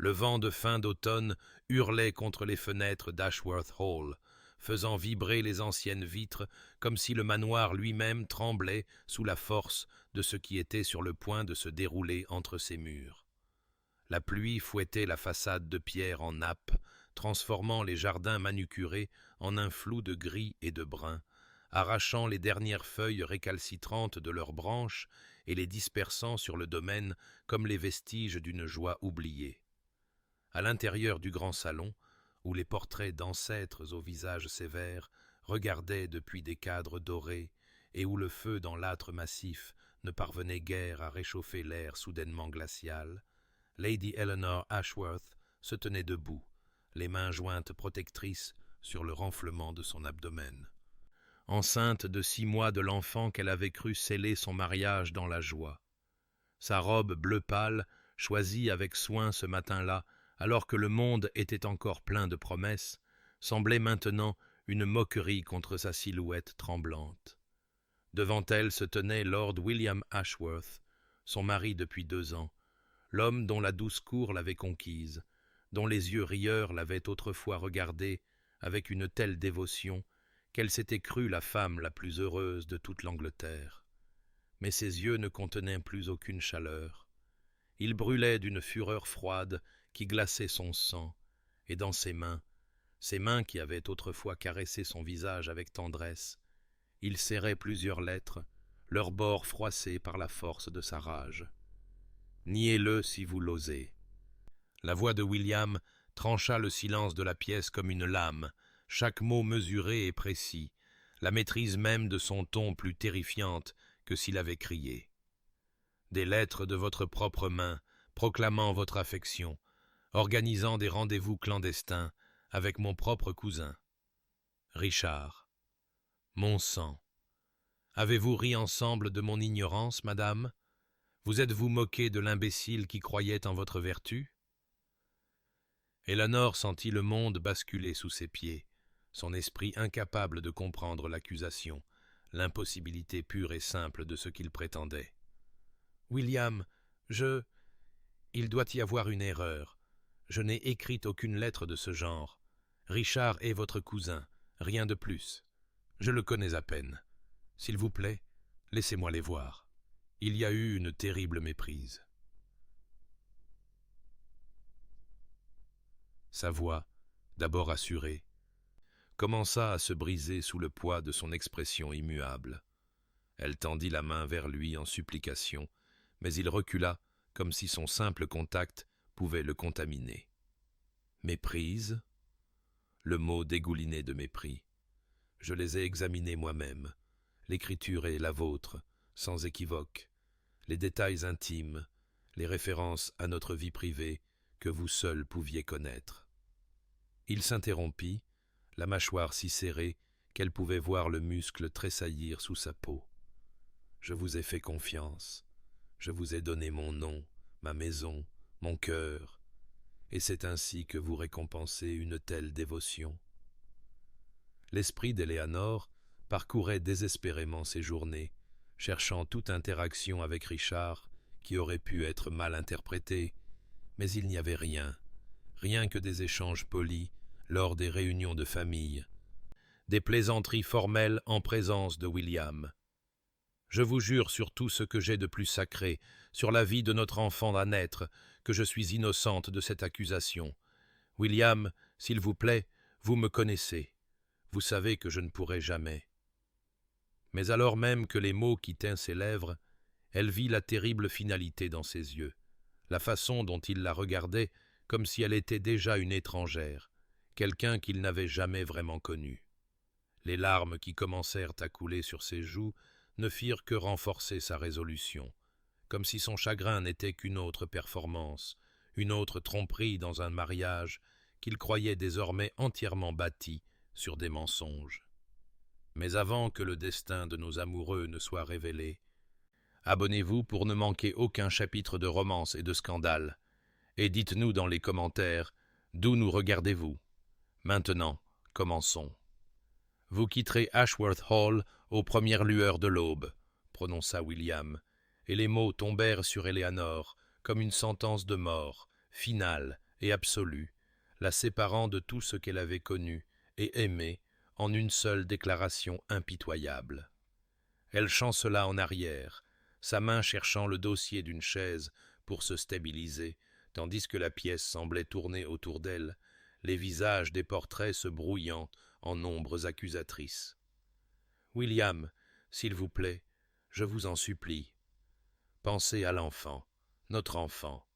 Le vent de fin d'automne hurlait contre les fenêtres d'Ashworth Hall, faisant vibrer les anciennes vitres comme si le manoir lui-même tremblait sous la force de ce qui était sur le point de se dérouler entre ses murs. La pluie fouettait la façade de pierre en nappe, transformant les jardins manucurés en un flou de gris et de brun, arrachant les dernières feuilles récalcitrantes de leurs branches et les dispersant sur le domaine comme les vestiges d'une joie oubliée. À l'intérieur du grand salon, où les portraits d'ancêtres aux visages sévères regardaient depuis des cadres dorés et où le feu dans l'âtre massif ne parvenait guère à réchauffer l'air soudainement glacial, Lady Eleanor Ashworth se tenait debout, les mains jointes protectrices sur le renflement de son abdomen. Enceinte de 6 mois de l'enfant qu'elle avait cru sceller son mariage dans la joie. Sa robe bleu pâle, choisie avec soin ce matin-là, alors que le monde était encore plein de promesses, semblait maintenant une moquerie contre sa silhouette tremblante. Devant elle se tenait Lord William Ashworth, son mari depuis 2 ans, l'homme dont la douce cour l'avait conquise, dont les yeux rieurs l'avaient autrefois regardée avec une telle dévotion qu'elle s'était crue la femme la plus heureuse de toute l'Angleterre. Mais ses yeux ne contenaient plus aucune chaleur. Ils brûlaient d'une fureur froide qui glaçait son sang, et dans ses mains qui avaient autrefois caressé son visage avec tendresse, il serrait plusieurs lettres, leurs bords froissés par la force de sa rage. « Niez-le si vous l'osez. » La voix de William trancha le silence de la pièce comme une lame, chaque mot mesuré et précis, la maîtrise même de son ton plus terrifiante que s'il avait crié. « Des lettres de votre propre main, proclamant votre affection, organisant des rendez-vous clandestins avec mon propre cousin. Richard. Mon sang. Avez-vous ri ensemble de mon ignorance, madame? Vous êtes-vous moqué de l'imbécile qui croyait en votre vertu? » Eleanor sentit le monde basculer sous ses pieds, son esprit incapable de comprendre l'accusation, l'impossibilité pure et simple de ce qu'il prétendait. « William, il doit y avoir une erreur. Je n'ai écrit aucune lettre de ce genre. Richard est votre cousin, rien de plus. Je le connais à peine. S'il vous plaît, laissez-moi les voir. Il y a eu une terrible méprise. » Sa voix, d'abord assurée, commença à se briser sous le poids de son expression immuable. Elle tendit la main vers lui en supplication, mais il recula comme si son simple contact pouvait le contaminer. Méprise? Le mot dégoulinait de mépris. Je les ai examinés moi-même. L'écriture est la vôtre, sans équivoque. Les détails intimes, les références à notre vie privée que vous seul pouviez connaître. Il s'interrompit, la mâchoire si serrée qu'elle pouvait voir le muscle tressaillir sous sa peau. Je vous ai fait confiance. Je vous ai donné mon nom, ma maison, mon cœur, et c'est ainsi que vous récompensez une telle dévotion. L'esprit d'Éléanore parcourait désespérément ses journées, cherchant toute interaction avec Richard qui aurait pu être mal interprétée, mais il n'y avait rien que des échanges polis lors des réunions de famille, des plaisanteries formelles en présence de William. Je vous jure sur tout ce que j'ai de plus sacré, sur la vie de notre enfant à naître, que je suis innocente de cette accusation. William, s'il vous plaît, vous me connaissez. Vous savez que je ne pourrai jamais. » Mais alors même que les mots quittaient ses lèvres, elle vit la terrible finalité dans ses yeux, la façon dont il la regardait comme si elle était déjà une étrangère, quelqu'un qu'il n'avait jamais vraiment connu. Les larmes qui commencèrent à couler sur ses joues ne firent que renforcer sa résolution, comme si son chagrin n'était qu'une autre performance, une autre tromperie dans un mariage qu'il croyait désormais entièrement bâti sur des mensonges. Mais avant que le destin de nos amoureux ne soit révélé, abonnez-vous pour ne manquer aucun chapitre de romance et de scandale, et dites-nous dans les commentaires d'où nous regardez-vous. Maintenant, commençons. « Vous quitterez Ashworth Hall aux premières lueurs de l'aube, » prononça William, et les mots tombèrent sur Éléanore comme une sentence de mort, finale et absolue, la séparant de tout ce qu'elle avait connu et aimé en une seule déclaration impitoyable. Elle chancela en arrière, sa main cherchant le dossier d'une chaise pour se stabiliser, tandis que la pièce semblait tourner autour d'elle, les visages des portraits se brouillant en ombres accusatrices. « William, s'il vous plaît, je vous en supplie, pensez à l'enfant, notre enfant.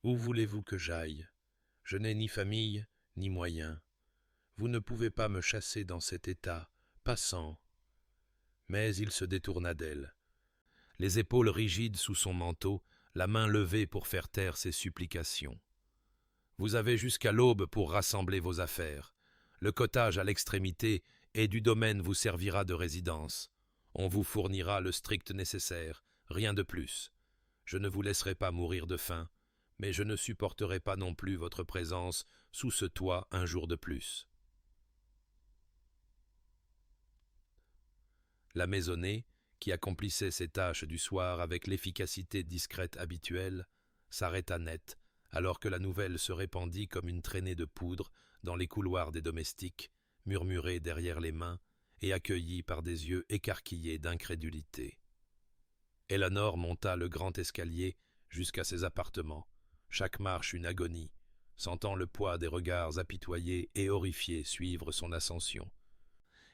Où voulez-vous que j'aille? Je n'ai ni famille, ni moyens. Vous ne pouvez pas me chasser dans cet état, passant. » Mais il se détourna d'elle. Les épaules rigides sous son manteau, la main levée pour faire taire ses supplications. « Vous avez jusqu'à l'aube pour rassembler vos affaires. Le cottage à l'extrémité et du domaine vous servira de résidence. On vous fournira le strict nécessaire, rien de plus. Je ne vous laisserai pas mourir de faim, mais je ne supporterai pas non plus votre présence sous ce toit un jour de plus. » La maisonnée, qui accomplissait ses tâches du soir avec l'efficacité discrète habituelle, s'arrêta net, alors que la nouvelle se répandit comme une traînée de poudre dans les couloirs des domestiques, murmurée derrière les mains et accueillie par des yeux écarquillés d'incrédulité. Eleanor monta le grand escalier jusqu'à ses appartements, chaque marche une agonie, sentant le poids des regards apitoyés et horrifiés suivre son ascension,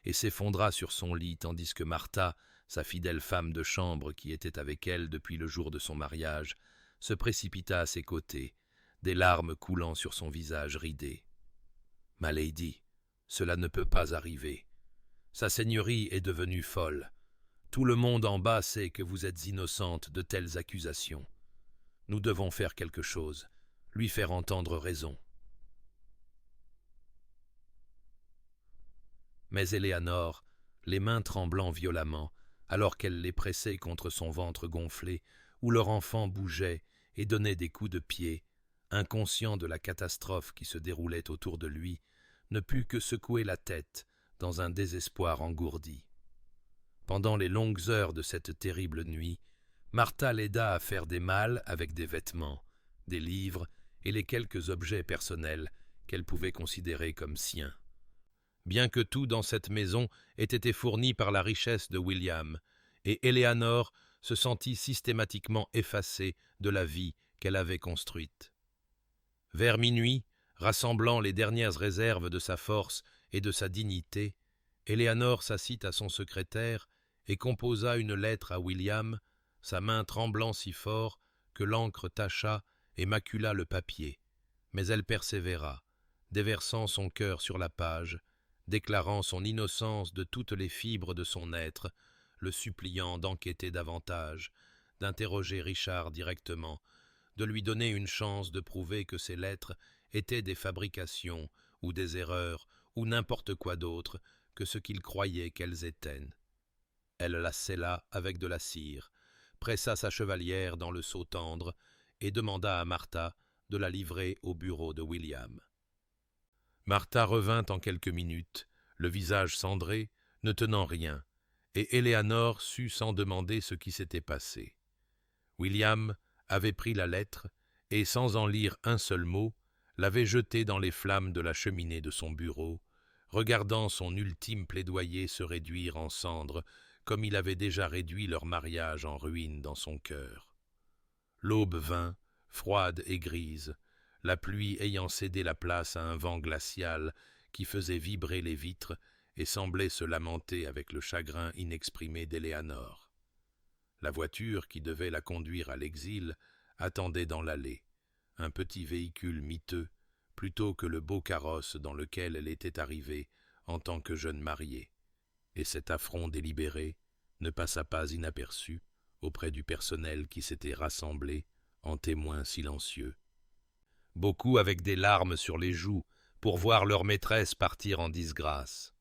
et s'effondra sur son lit tandis que Martha, sa fidèle femme de chambre qui était avec elle depuis le jour de son mariage, se précipita à ses côtés, des larmes coulant sur son visage ridé. « Ma lady, cela ne peut pas arriver. Sa seigneurie est devenue folle. Tout le monde en bas sait que vous êtes innocente de telles accusations. Nous devons faire quelque chose, lui faire entendre raison. » Mais Éléanore, les mains tremblant violemment, alors qu'elle les pressait contre son ventre gonflé, où leur enfant bougeait et donnait des coups de pied, inconscient de la catastrophe qui se déroulait autour de lui, ne put que secouer la tête dans un désespoir engourdi. Pendant les longues heures de cette terrible nuit, Martha l'aida à faire des malles avec des vêtements, des livres et les quelques objets personnels qu'elle pouvait considérer comme siens. Bien que tout dans cette maison ait été fourni par la richesse de William, et Éléanore se sentit systématiquement effacée de la vie qu'elle avait construite. Vers minuit, rassemblant les dernières réserves de sa force et de sa dignité, Éléanore s'assit à son secrétaire et composa une lettre à William, sa main tremblant si fort que l'encre tacha et macula le papier, mais elle persévéra, déversant son cœur sur la page, déclarant son innocence de toutes les fibres de son être, le suppliant d'enquêter davantage, d'interroger Richard directement, de lui donner une chance de prouver que ses lettres étaient des fabrications ou des erreurs ou n'importe quoi d'autre que ce qu'il croyait qu'elles étaient. Elle la scella avec de la cire, pressa sa chevalière dans le seau tendre et demanda à Martha de la livrer au bureau de William. Martha revint en quelques minutes, le visage cendré, ne tenant rien, et Éléanore sut sans demander ce qui s'était passé. William avait pris la lettre et, sans en lire un seul mot, l'avait jetée dans les flammes de la cheminée de son bureau, regardant son ultime plaidoyer se réduire en cendres, comme il avait déjà réduit leur mariage en ruine dans son cœur. L'aube vint, froide et grise, la pluie ayant cédé la place à un vent glacial qui faisait vibrer les vitres et semblait se lamenter avec le chagrin inexprimé d'Éléanore. La voiture qui devait la conduire à l'exil attendait dans l'allée, un petit véhicule miteux, plutôt que le beau carrosse dans lequel elle était arrivée en tant que jeune mariée, et cet affront délibéré ne passa pas inaperçu auprès du personnel qui s'était rassemblé en témoins silencieux. Beaucoup avec des larmes sur les joues pour voir leur maîtresse partir en disgrâce.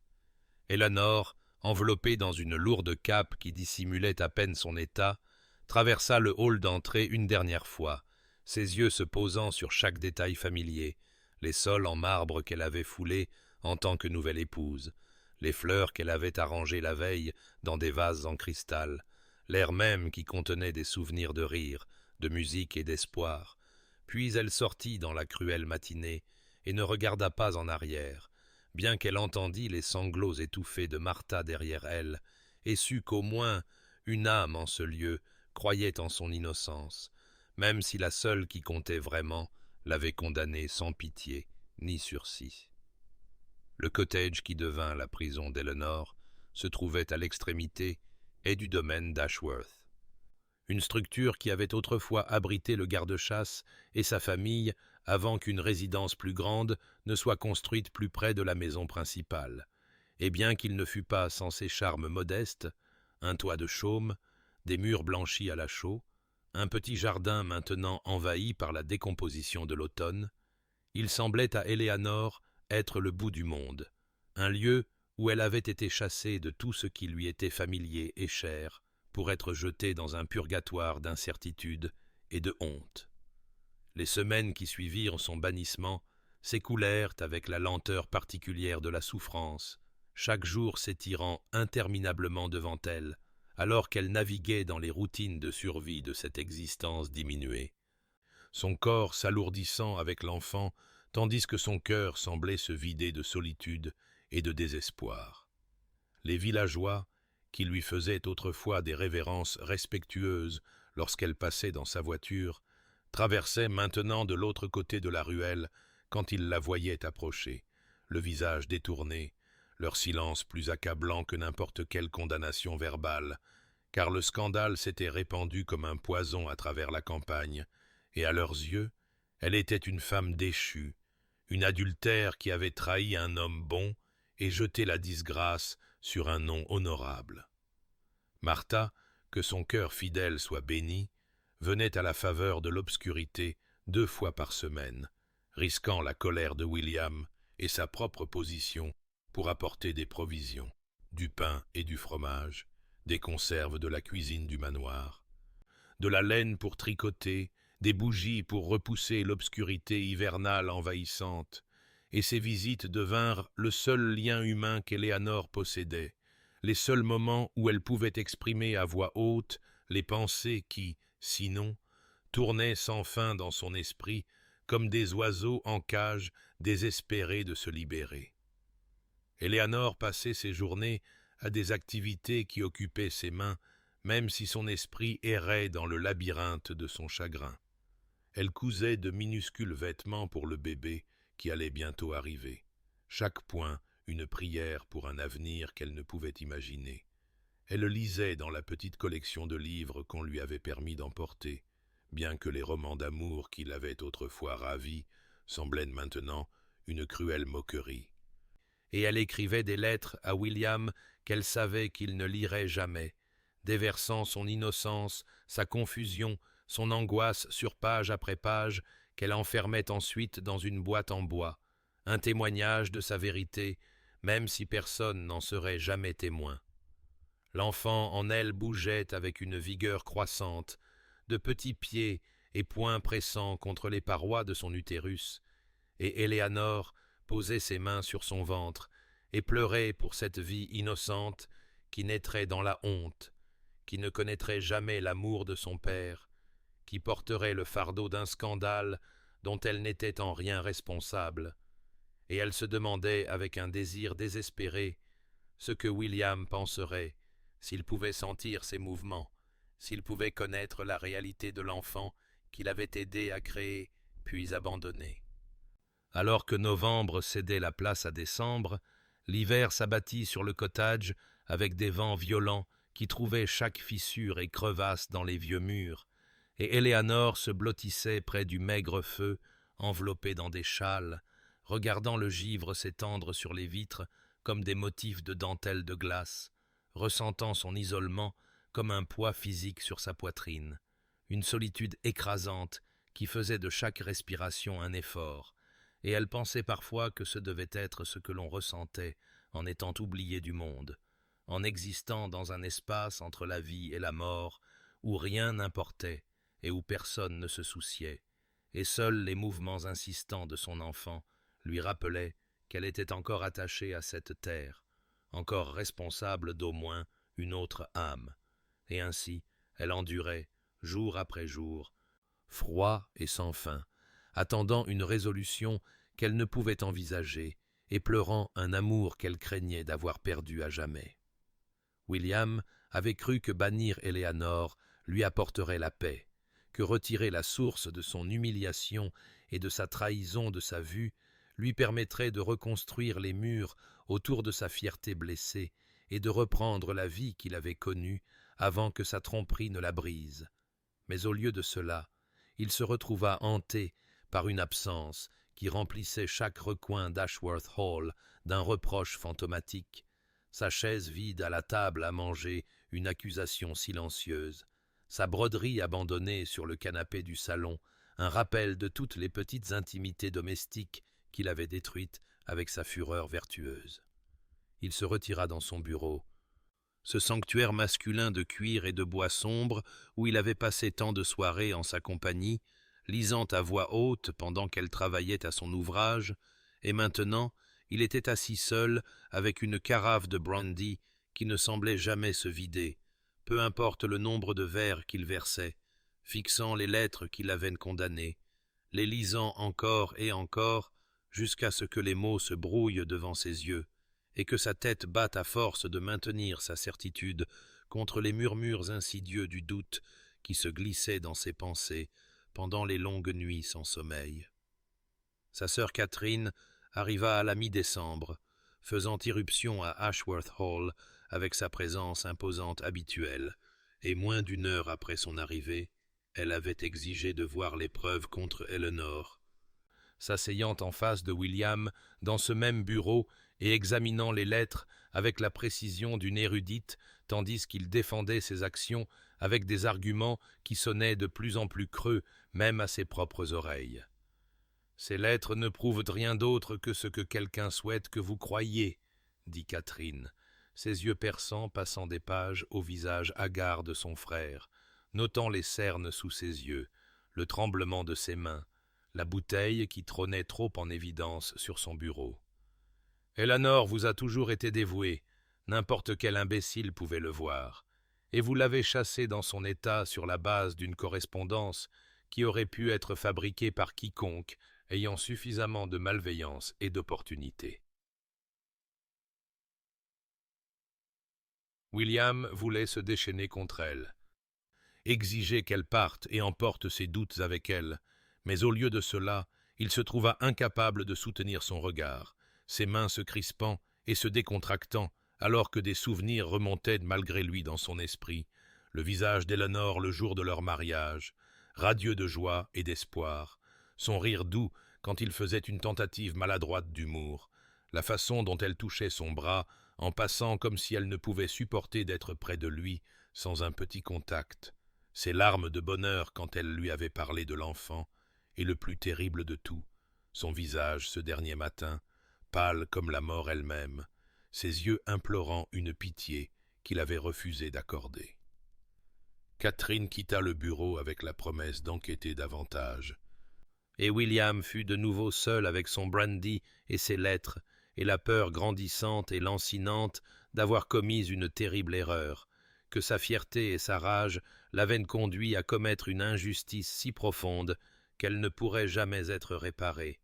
Éléanore, enveloppée dans une lourde cape qui dissimulait à peine son état, traversa le hall d'entrée une dernière fois, ses yeux se posant sur chaque détail familier, les sols en marbre qu'elle avait foulés en tant que nouvelle épouse, les fleurs qu'elle avait arrangées la veille dans des vases en cristal, l'air même qui contenait des souvenirs de rire, de musique et d'espoir, Puis elle sortit dans la cruelle matinée et ne regarda pas en arrière, bien qu'elle entendît les sanglots étouffés de Martha derrière elle, et sut qu'au moins une âme en ce lieu croyait en son innocence, même si la seule qui comptait vraiment l'avait condamnée sans pitié ni sursis. Le cottage qui devint la prison d'Eleanor se trouvait à l'extrémité et du domaine d'Ashworth. Une structure qui avait autrefois abrité le garde-chasse et sa famille avant qu'une résidence plus grande ne soit construite plus près de la maison principale. Et bien qu'il ne fût pas sans ses charmes modestes, un toit de chaume, des murs blanchis à la chaux, un petit jardin maintenant envahi par la décomposition de l'automne, il semblait à Éléanore être le bout du monde, un lieu où elle avait été chassée de tout ce qui lui était familier et cher, pour être jetée dans un purgatoire d'incertitude et de honte. Les semaines qui suivirent son bannissement s'écoulèrent avec la lenteur particulière de la souffrance, chaque jour s'étirant interminablement devant elle, alors qu'elle naviguait dans les routines de survie de cette existence diminuée. Son corps s'alourdissant avec l'enfant, tandis que son cœur semblait se vider de solitude et de désespoir. Les villageois, qui lui faisaient autrefois des révérences respectueuses lorsqu'elle passait dans sa voiture, traversaient maintenant de l'autre côté de la ruelle quand ils la voyaient approcher, le visage détourné, leur silence plus accablant que n'importe quelle condamnation verbale, car le scandale s'était répandu comme un poison à travers la campagne, et à leurs yeux, elle était une femme déchue, une adultère qui avait trahi un homme bon et jeté la disgrâce sur un nom honorable. Martha, que son cœur fidèle soit béni, venait à la faveur de l'obscurité 2 fois par semaine, risquant la colère de William et sa propre position pour apporter des provisions, du pain et du fromage, des conserves de la cuisine du manoir, de la laine pour tricoter, des bougies pour repousser l'obscurité hivernale envahissante, et ces visites devinrent le seul lien humain qu'Éléanore possédait, les seuls moments où elle pouvait exprimer à voix haute les pensées qui, sinon, tournaient sans fin dans son esprit comme des oiseaux en cage désespérés de se libérer. Éléanore passait ses journées à des activités qui occupaient ses mains, même si son esprit errait dans le labyrinthe de son chagrin. Elle cousait de minuscules vêtements pour le bébé qui allait bientôt arriver, chaque point une prière pour un avenir qu'elle ne pouvait imaginer. Elle lisait dans la petite collection de livres qu'on lui avait permis d'emporter, bien que les romans d'amour qui l'avaient autrefois ravie semblaient maintenant une cruelle moquerie. Et elle écrivait des lettres à William qu'elle savait qu'il ne lirait jamais, déversant son innocence, sa confusion, son angoisse sur page après page qu'elle enfermait ensuite dans une boîte en bois, un témoignage de sa vérité, même si personne n'en serait jamais témoin. L'enfant en elle bougeait avec une vigueur croissante, de petits pieds et poings pressant contre les parois de son utérus, et Éléanore posait ses mains sur son ventre et pleurait pour cette vie innocente qui naîtrait dans la honte, qui ne connaîtrait jamais l'amour de son père, qui porterait le fardeau d'un scandale dont elle n'était en rien responsable, et elle se demandait avec un désir désespéré ce que William penserait s'il pouvait sentir ses mouvements, s'il pouvait connaître la réalité de l'enfant qu'il avait aidé à créer puis abandonner. Alors que novembre cédait la place à décembre, l'hiver s'abattit sur le cottage avec des vents violents qui trouvaient chaque fissure et crevasse dans les vieux murs, et Éléanore se blottissait près du maigre feu, enveloppée dans des châles, regardant le givre s'étendre sur les vitres comme des motifs de dentelle de glace, ressentant son isolement comme un poids physique sur sa poitrine, une solitude écrasante qui faisait de chaque respiration un effort, et elle pensait parfois que ce devait être ce que l'on ressentait en étant oublié du monde, en existant dans un espace entre la vie et la mort où rien n'importait et où personne ne se souciait, et seuls les mouvements insistants de son enfant lui rappelaient qu'elle était encore attachée à cette terre, encore responsable d'au moins une autre âme, et ainsi elle endurait, jour après jour, froid et sans fin, attendant une résolution qu'elle ne pouvait envisager et pleurant un amour qu'elle craignait d'avoir perdu à jamais. William avait cru que bannir Éléanore lui apporterait la paix, que retirer la source de son humiliation et de sa trahison de sa vue lui permettrait de reconstruire les murs autour de sa fierté blessée et de reprendre la vie qu'il avait connue avant que sa tromperie ne la brise. Mais au lieu de cela, il se retrouva hanté par une absence qui remplissait chaque recoin d'Ashworth Hall d'un reproche fantomatique, sa chaise vide à la table à manger une accusation silencieuse, sa broderie abandonnée sur le canapé du salon, un rappel de toutes les petites intimités domestiques qu'il avait détruites avec sa fureur vertueuse. Il se retira dans son bureau, ce sanctuaire masculin de cuir et de bois sombre où il avait passé tant de soirées en sa compagnie, lisant à voix haute pendant qu'elle travaillait à son ouvrage, et maintenant il était assis seul avec une carafe de brandy qui ne semblait jamais se vider, peu importe le nombre de verres qu'il versait, fixant les lettres qui l'avaient condamné, les lisant encore et encore, jusqu'à ce que les mots se brouillent devant ses yeux, et que sa tête batte à force de maintenir sa certitude contre les murmures insidieux du doute qui se glissaient dans ses pensées pendant les longues nuits sans sommeil. Sa sœur Catherine arriva à la mi-décembre, faisant irruption à Ashworth Hall avec sa présence imposante habituelle, et moins d'une heure après son arrivée, elle avait exigé de voir les preuves contre Éléanore. S'asseyant en face de William dans ce même bureau et examinant les lettres avec la précision d'une érudite, tandis qu'il défendait ses actions avec des arguments qui sonnaient de plus en plus creux, même à ses propres oreilles. « Ces lettres ne prouvent rien d'autre que ce que quelqu'un souhaite que vous croyiez, » dit Catherine, ses yeux perçants passant des pages au visage hagard de son frère, notant les cernes sous ses yeux, le tremblement de ses mains, la bouteille qui trônait trop en évidence sur son bureau. « Éléanore vous a toujours été dévouée, n'importe quel imbécile pouvait le voir, et vous l'avez chassée dans son état sur la base d'une correspondance qui aurait pu être fabriquée par quiconque ayant suffisamment de malveillance et d'opportunité. » William voulait se déchaîner contre elle, exiger qu'elle parte et emporte ses doutes avec elle, mais au lieu de cela, il se trouva incapable de soutenir son regard, ses mains se crispant et se décontractant, alors que des souvenirs remontaient malgré lui dans son esprit, le visage d'Éléanore le jour de leur mariage, radieux de joie et d'espoir, son rire doux quand il faisait une tentative maladroite d'humour, la façon dont elle touchait son bras en passant comme si elle ne pouvait supporter d'être près de lui sans un petit contact, ses larmes de bonheur quand elle lui avait parlé de l'enfant, et le plus terrible de tout, son visage ce dernier matin, pâle comme la mort elle-même, ses yeux implorant une pitié qu'il avait refusé d'accorder. Catherine quitta le bureau avec la promesse d'enquêter davantage, et William fut de nouveau seul avec son brandy et ses lettres, et la peur grandissante et lancinante d'avoir commis une terrible erreur, que sa fierté et sa rage l'avaient conduit à commettre une injustice si profonde qu'elle ne pourrait jamais être réparée.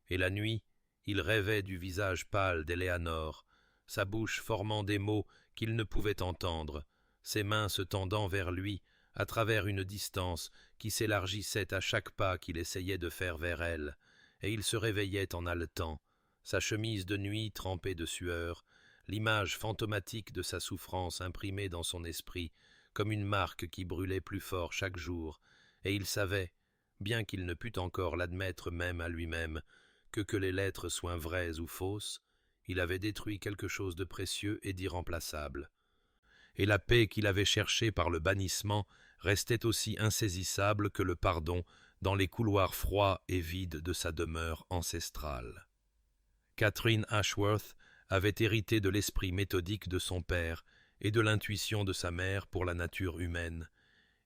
Et la nuit, il rêvait du visage pâle d'Éléanore, sa bouche formant des mots qu'il ne pouvait entendre, ses mains se tendant vers lui à travers une distance qui s'élargissait à chaque pas qu'il essayait de faire vers elle, et il se réveillait en haletant, sa chemise de nuit trempée de sueur, l'image fantomatique de sa souffrance imprimée dans son esprit comme une marque qui brûlait plus fort chaque jour, et il savait, bien qu'il ne pût encore l'admettre même à lui-même, que les lettres soient vraies ou fausses, il avait détruit quelque chose de précieux et d'irremplaçable. Et la paix qu'il avait cherchée par le bannissement restait aussi insaisissable que le pardon dans les couloirs froids et vides de sa demeure ancestrale. Catherine Ashworth avait hérité de l'esprit méthodique de son père et de l'intuition de sa mère pour la nature humaine,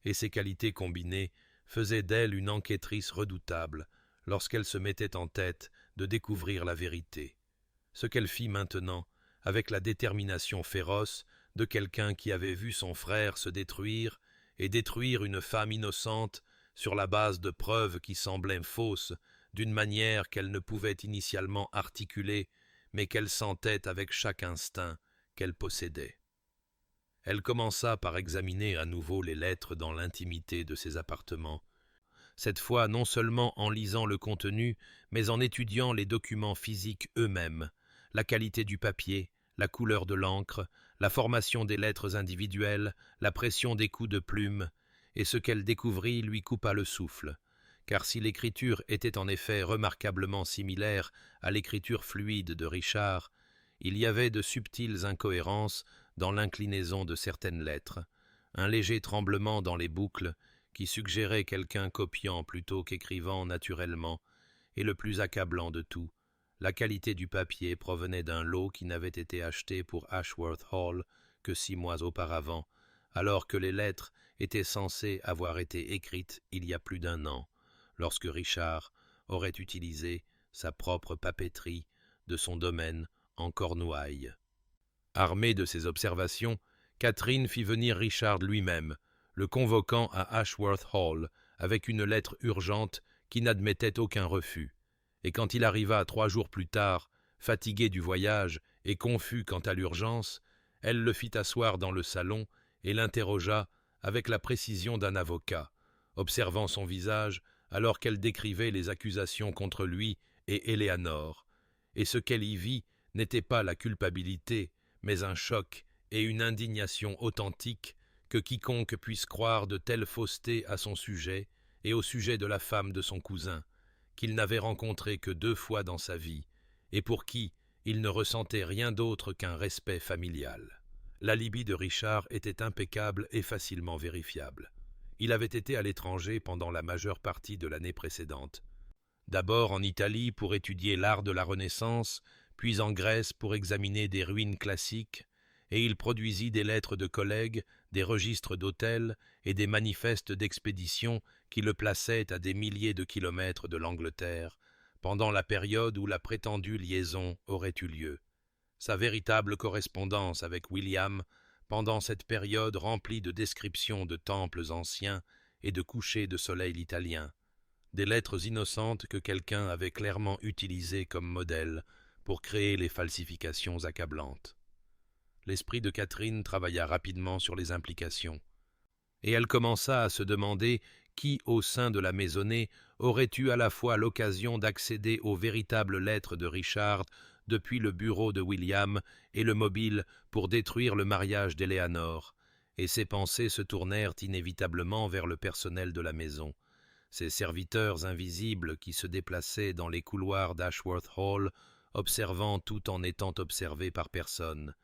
et ces qualités combinées faisaient d'elle une enquêtrice redoutable lorsqu'elle se mettait en tête de découvrir la vérité. Ce qu'elle fit maintenant, avec la détermination féroce de quelqu'un qui avait vu son frère se détruire et détruire une femme innocente sur la base de preuves qui semblaient fausses, d'une manière qu'elle ne pouvait initialement articuler, mais qu'elle sentait avec chaque instinct qu'elle possédait. Elle commença par examiner à nouveau les lettres dans l'intimité de ses appartements, cette fois non seulement en lisant le contenu, mais en étudiant les documents physiques eux-mêmes, la qualité du papier, la couleur de l'encre, la formation des lettres individuelles, la pression des coups de plume, et ce qu'elle découvrit lui coupa le souffle, car si l'écriture était en effet remarquablement similaire à l'écriture fluide de Richard, il y avait de subtiles incohérences dans l'inclinaison de certaines lettres, un léger tremblement dans les boucles qui suggérait quelqu'un copiant plutôt qu'écrivant naturellement, et le plus accablant de tout, la qualité du papier provenait d'un lot qui n'avait été acheté pour Ashworth Hall que 6 mois auparavant, alors que les lettres étaient censées avoir été écrites il y a plus d'1 an, lorsque Richard aurait utilisé sa propre papeterie de son domaine en Cornouailles. Armée de ces observations, Catherine fit venir Richard lui-même, le convoquant à Ashworth Hall avec une lettre urgente qui n'admettait aucun refus. Et quand il arriva 3 jours plus tard, fatigué du voyage et confus quant à l'urgence, elle le fit asseoir dans le salon et l'interrogea avec la précision d'un avocat, observant son visage alors qu'elle décrivait les accusations contre lui et Éléanore. Et ce qu'elle y vit n'était pas la culpabilité, mais un choc et une indignation authentiques que quiconque puisse croire de telles faussetés à son sujet et au sujet de la femme de son cousin, qu'il n'avait rencontrée que 2 fois dans sa vie, et pour qui il ne ressentait rien d'autre qu'un respect familial. L'alibi de Richard était impeccable et facilement vérifiable. Il avait été à l'étranger pendant la majeure partie de l'année précédente. D'abord en Italie pour étudier l'art de la Renaissance, puis en Grèce pour examiner des ruines classiques, et il produisit des lettres de collègues, des registres d'hôtels et des manifestes d'expédition qui le plaçaient à des milliers de kilomètres de l'Angleterre, pendant la période où la prétendue liaison aurait eu lieu. Sa véritable correspondance avec William, pendant cette période remplie de descriptions de temples anciens et de couchers de soleil italiens, des lettres innocentes que quelqu'un avait clairement utilisées comme modèle pour créer les falsifications accablantes. L'esprit de Catherine travailla rapidement sur les implications, et elle commença à se demander qui, au sein de la maisonnée, aurait eu à la fois l'occasion d'accéder aux véritables lettres de Richard depuis le bureau de William et le mobile pour détruire le mariage d'Éléanore, et ses pensées se tournèrent inévitablement vers le personnel de la maison. Ces serviteurs invisibles qui se déplaçaient dans les couloirs d'Ashworth Hall, observant tout en étant observés par personne,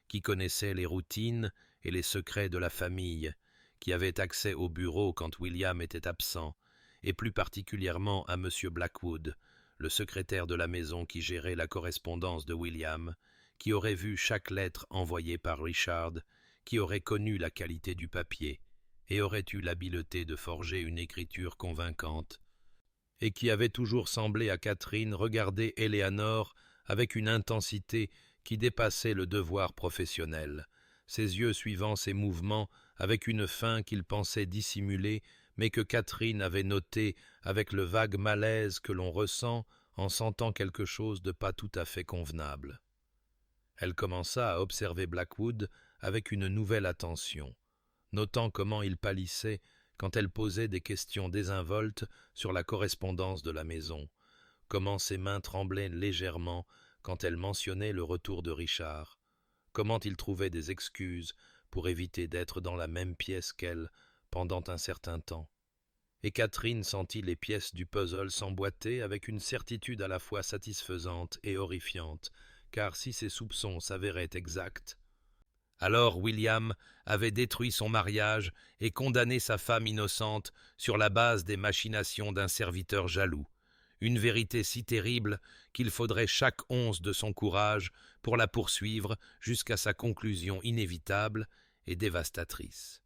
qui connaissait les routines et les secrets de la famille, qui avait accès au bureau quand William était absent, et plus particulièrement à M. Blackwood, le secrétaire de la maison qui gérait la correspondance de William, qui aurait vu chaque lettre envoyée par Richard, qui aurait connu la qualité du papier, et aurait eu l'habileté de forger une écriture convaincante, et qui avait toujours semblé à Catherine regarder Éléanore avec une intensité qui dépassait le devoir professionnel, ses yeux suivant ses mouvements avec une faim qu'il pensait dissimuler, mais que Catherine avait notée avec le vague malaise que l'on ressent en sentant quelque chose de pas tout à fait convenable. Elle commença à observer Blackwood avec une nouvelle attention, notant comment il pâlissait quand elle posait des questions désinvoltes sur la correspondance de la maison, comment ses mains tremblaient légèrement quand elle mentionnait le retour de Richard, comment il trouvait des excuses pour éviter d'être dans la même pièce qu'elle pendant un certain temps. Et Catherine sentit les pièces du puzzle s'emboîter avec une certitude à la fois satisfaisante et horrifiante, car si ses soupçons s'avéraient exacts, alors William avait détruit son mariage et condamné sa femme innocente sur la base des machinations d'un serviteur jaloux. Une vérité si terrible qu'il faudrait chaque once de son courage pour la poursuivre jusqu'à sa conclusion inévitable et dévastatrice.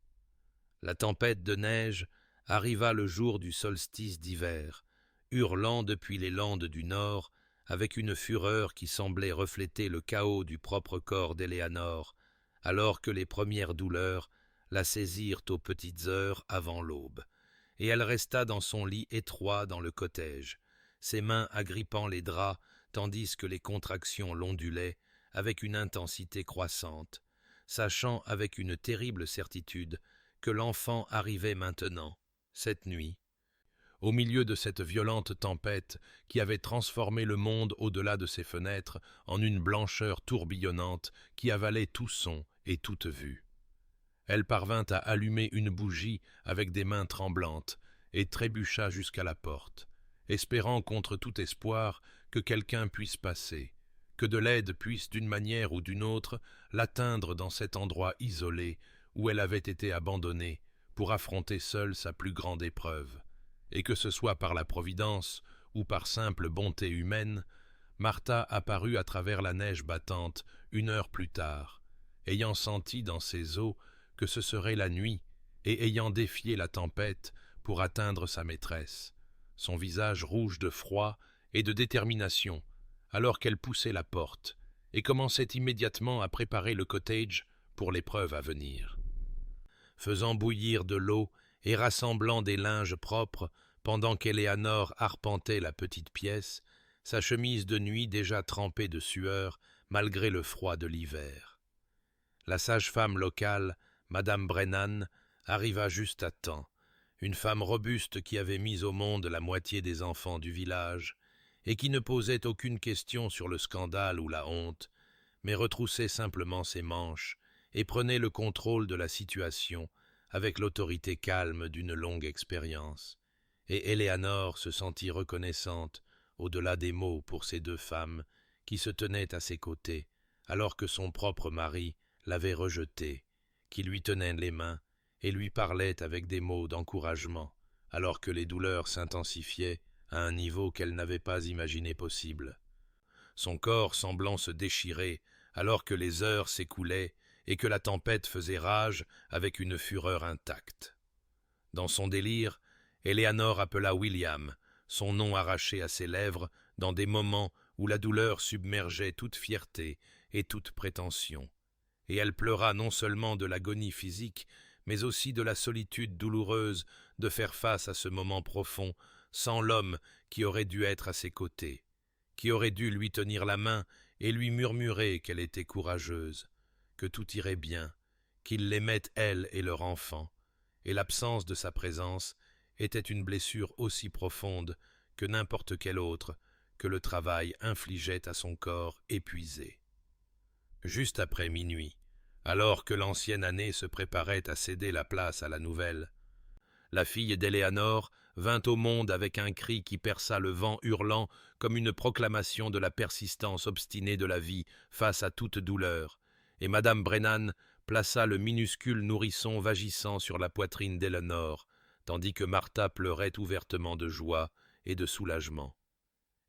La tempête de neige arriva le jour du solstice d'hiver, hurlant depuis les landes du nord avec une fureur qui semblait refléter le chaos du propre corps d'Éléanore, alors que les premières douleurs la saisirent aux petites heures avant l'aube, et elle resta dans son lit étroit dans le cottage, ses mains agrippant les draps tandis que les contractions l'ondulaient avec une intensité croissante, sachant avec une terrible certitude que l'enfant arrivait maintenant, cette nuit. Au milieu de cette violente tempête qui avait transformé le monde au-delà de ses fenêtres en une blancheur tourbillonnante qui avalait tout son et toute vue. Elle parvint à allumer une bougie avec des mains tremblantes et trébucha jusqu'à la porte, espérant contre tout espoir que quelqu'un puisse passer, que de l'aide puisse d'une manière ou d'une autre l'atteindre dans cet endroit isolé où elle avait été abandonnée pour affronter seule sa plus grande épreuve, et que ce soit par la providence ou par simple bonté humaine, Martha apparut à travers la neige battante 1 heure plus tard, ayant senti dans ses os que ce serait la nuit et ayant défié la tempête pour atteindre sa maîtresse, son visage rouge de froid et de détermination, alors qu'elle poussait la porte et commençait immédiatement à préparer le cottage pour l'épreuve à venir. Faisant bouillir de l'eau et rassemblant des linges propres pendant qu'Éléanore arpentait la petite pièce, sa chemise de nuit déjà trempée de sueur malgré le froid de l'hiver. La sage-femme locale, Madame Brennan, arriva juste à temps, une femme robuste qui avait mis au monde la moitié des enfants du village et qui ne posait aucune question sur le scandale ou la honte, mais retroussait simplement ses manches et prenait le contrôle de la situation avec l'autorité calme d'une longue expérience. Et Éléanore se sentit reconnaissante, au-delà des mots, pour ces 2 femmes qui se tenaient à ses côtés, alors que son propre mari l'avait rejetée, qui lui tenaient les mains et lui parlaient avec des mots d'encouragement, alors que les douleurs s'intensifiaient à un niveau qu'elle n'avait pas imaginé possible. Son corps semblant se déchirer alors que les heures s'écoulaient et que la tempête faisait rage avec une fureur intacte. Dans son délire, Éléanore appela William, son nom arraché à ses lèvres dans des moments où la douleur submergeait toute fierté et toute prétention. Et elle pleura non seulement de l'agonie physique, mais aussi de la solitude douloureuse de faire face à ce moment profond sans l'homme qui aurait dû être à ses côtés, qui aurait dû lui tenir la main et lui murmurer qu'elle était courageuse, que tout irait bien, qu'ils l'aimaient elle et leur enfant, et l'absence de sa présence était une blessure aussi profonde que n'importe quelle autre que le travail infligeait à son corps épuisé. Juste après minuit, alors que l'ancienne année se préparait à céder la place à la nouvelle, la fille d'Éléanore vint au monde avec un cri qui perça le vent hurlant comme une proclamation de la persistance obstinée de la vie face à toute douleur, et Madame Brennan plaça le minuscule nourrisson vagissant sur la poitrine d'Éléanore, tandis que Martha pleurait ouvertement de joie et de soulagement.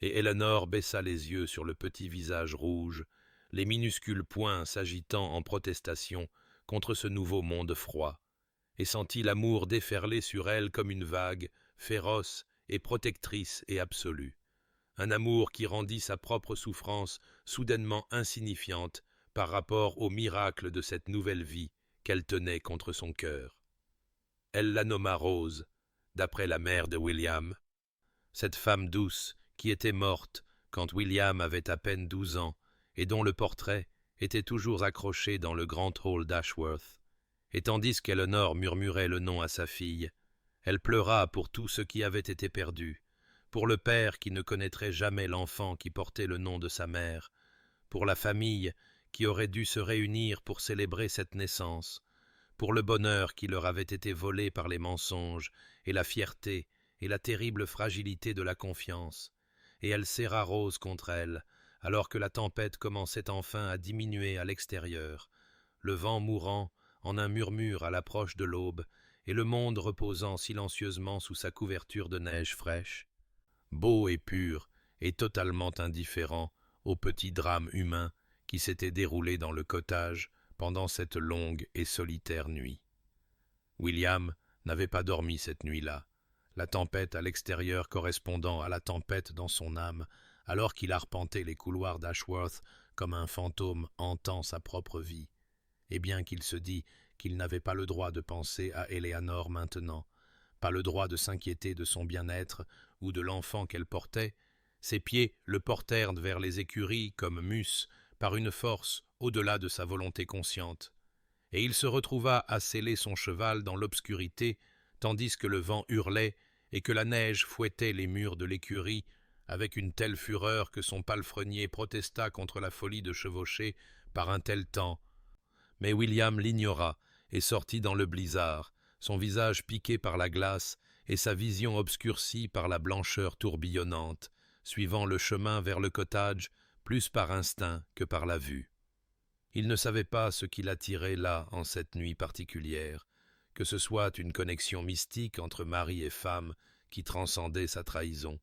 Et Éléanore baissa les yeux sur le petit visage rouge, les minuscules poings s'agitant en protestation contre ce nouveau monde froid, et sentit l'amour déferler sur elle comme une vague, féroce et protectrice et absolue. Un amour qui rendit sa propre souffrance soudainement insignifiante par rapport au miracle de cette nouvelle vie qu'elle tenait contre son cœur. Elle la nomma Rose, d'après la mère de William, cette femme douce qui était morte quand William avait à peine 12 ans et dont le portrait était toujours accroché dans le grand hall d'Ashworth. Et tandis qu'Éléanore murmurait le nom à sa fille, elle pleura pour tout ce qui avait été perdu, pour le père qui ne connaîtrait jamais l'enfant qui portait le nom de sa mère, pour la famille qui aurait dû se réunir pour célébrer cette naissance, pour le bonheur qui leur avait été volé par les mensonges et la fierté et la terrible fragilité de la confiance. Et elle serra Rose contre elle, alors que la tempête commençait enfin à diminuer à l'extérieur, le vent mourant en un murmure à l'approche de l'aube, et le monde reposant silencieusement sous sa couverture de neige fraîche, beau et pur et totalement indifférent au petit drame humain qui s'était déroulé dans le cottage pendant cette longue et solitaire nuit. William n'avait pas dormi cette nuit-là, la tempête à l'extérieur correspondant à la tempête dans son âme, alors qu'il arpentait les couloirs d'Ashworth comme un fantôme hantant sa propre vie. Et bien qu'il se dit qu'il n'avait pas le droit de penser à Éléanore maintenant, pas le droit de s'inquiéter de son bien-être ou de l'enfant qu'elle portait, Ses pieds le portèrent vers les écuries comme mus par une force au-delà de sa volonté consciente. Et il se retrouva à seller son cheval dans l'obscurité, tandis que le vent hurlait et que la neige fouettait les murs de l'écurie avec une telle fureur que son palefrenier protesta contre la folie de chevaucher par un tel temps. Mais William l'ignora et sortit dans le blizzard, son visage piqué par la glace et sa vision obscurcie par la blancheur tourbillonnante, suivant le chemin vers le cottage plus par instinct que par la vue. Il ne savait pas ce qui l'attirait là en cette nuit particulière, que ce soit une connexion mystique entre mari et femme qui transcendait sa trahison,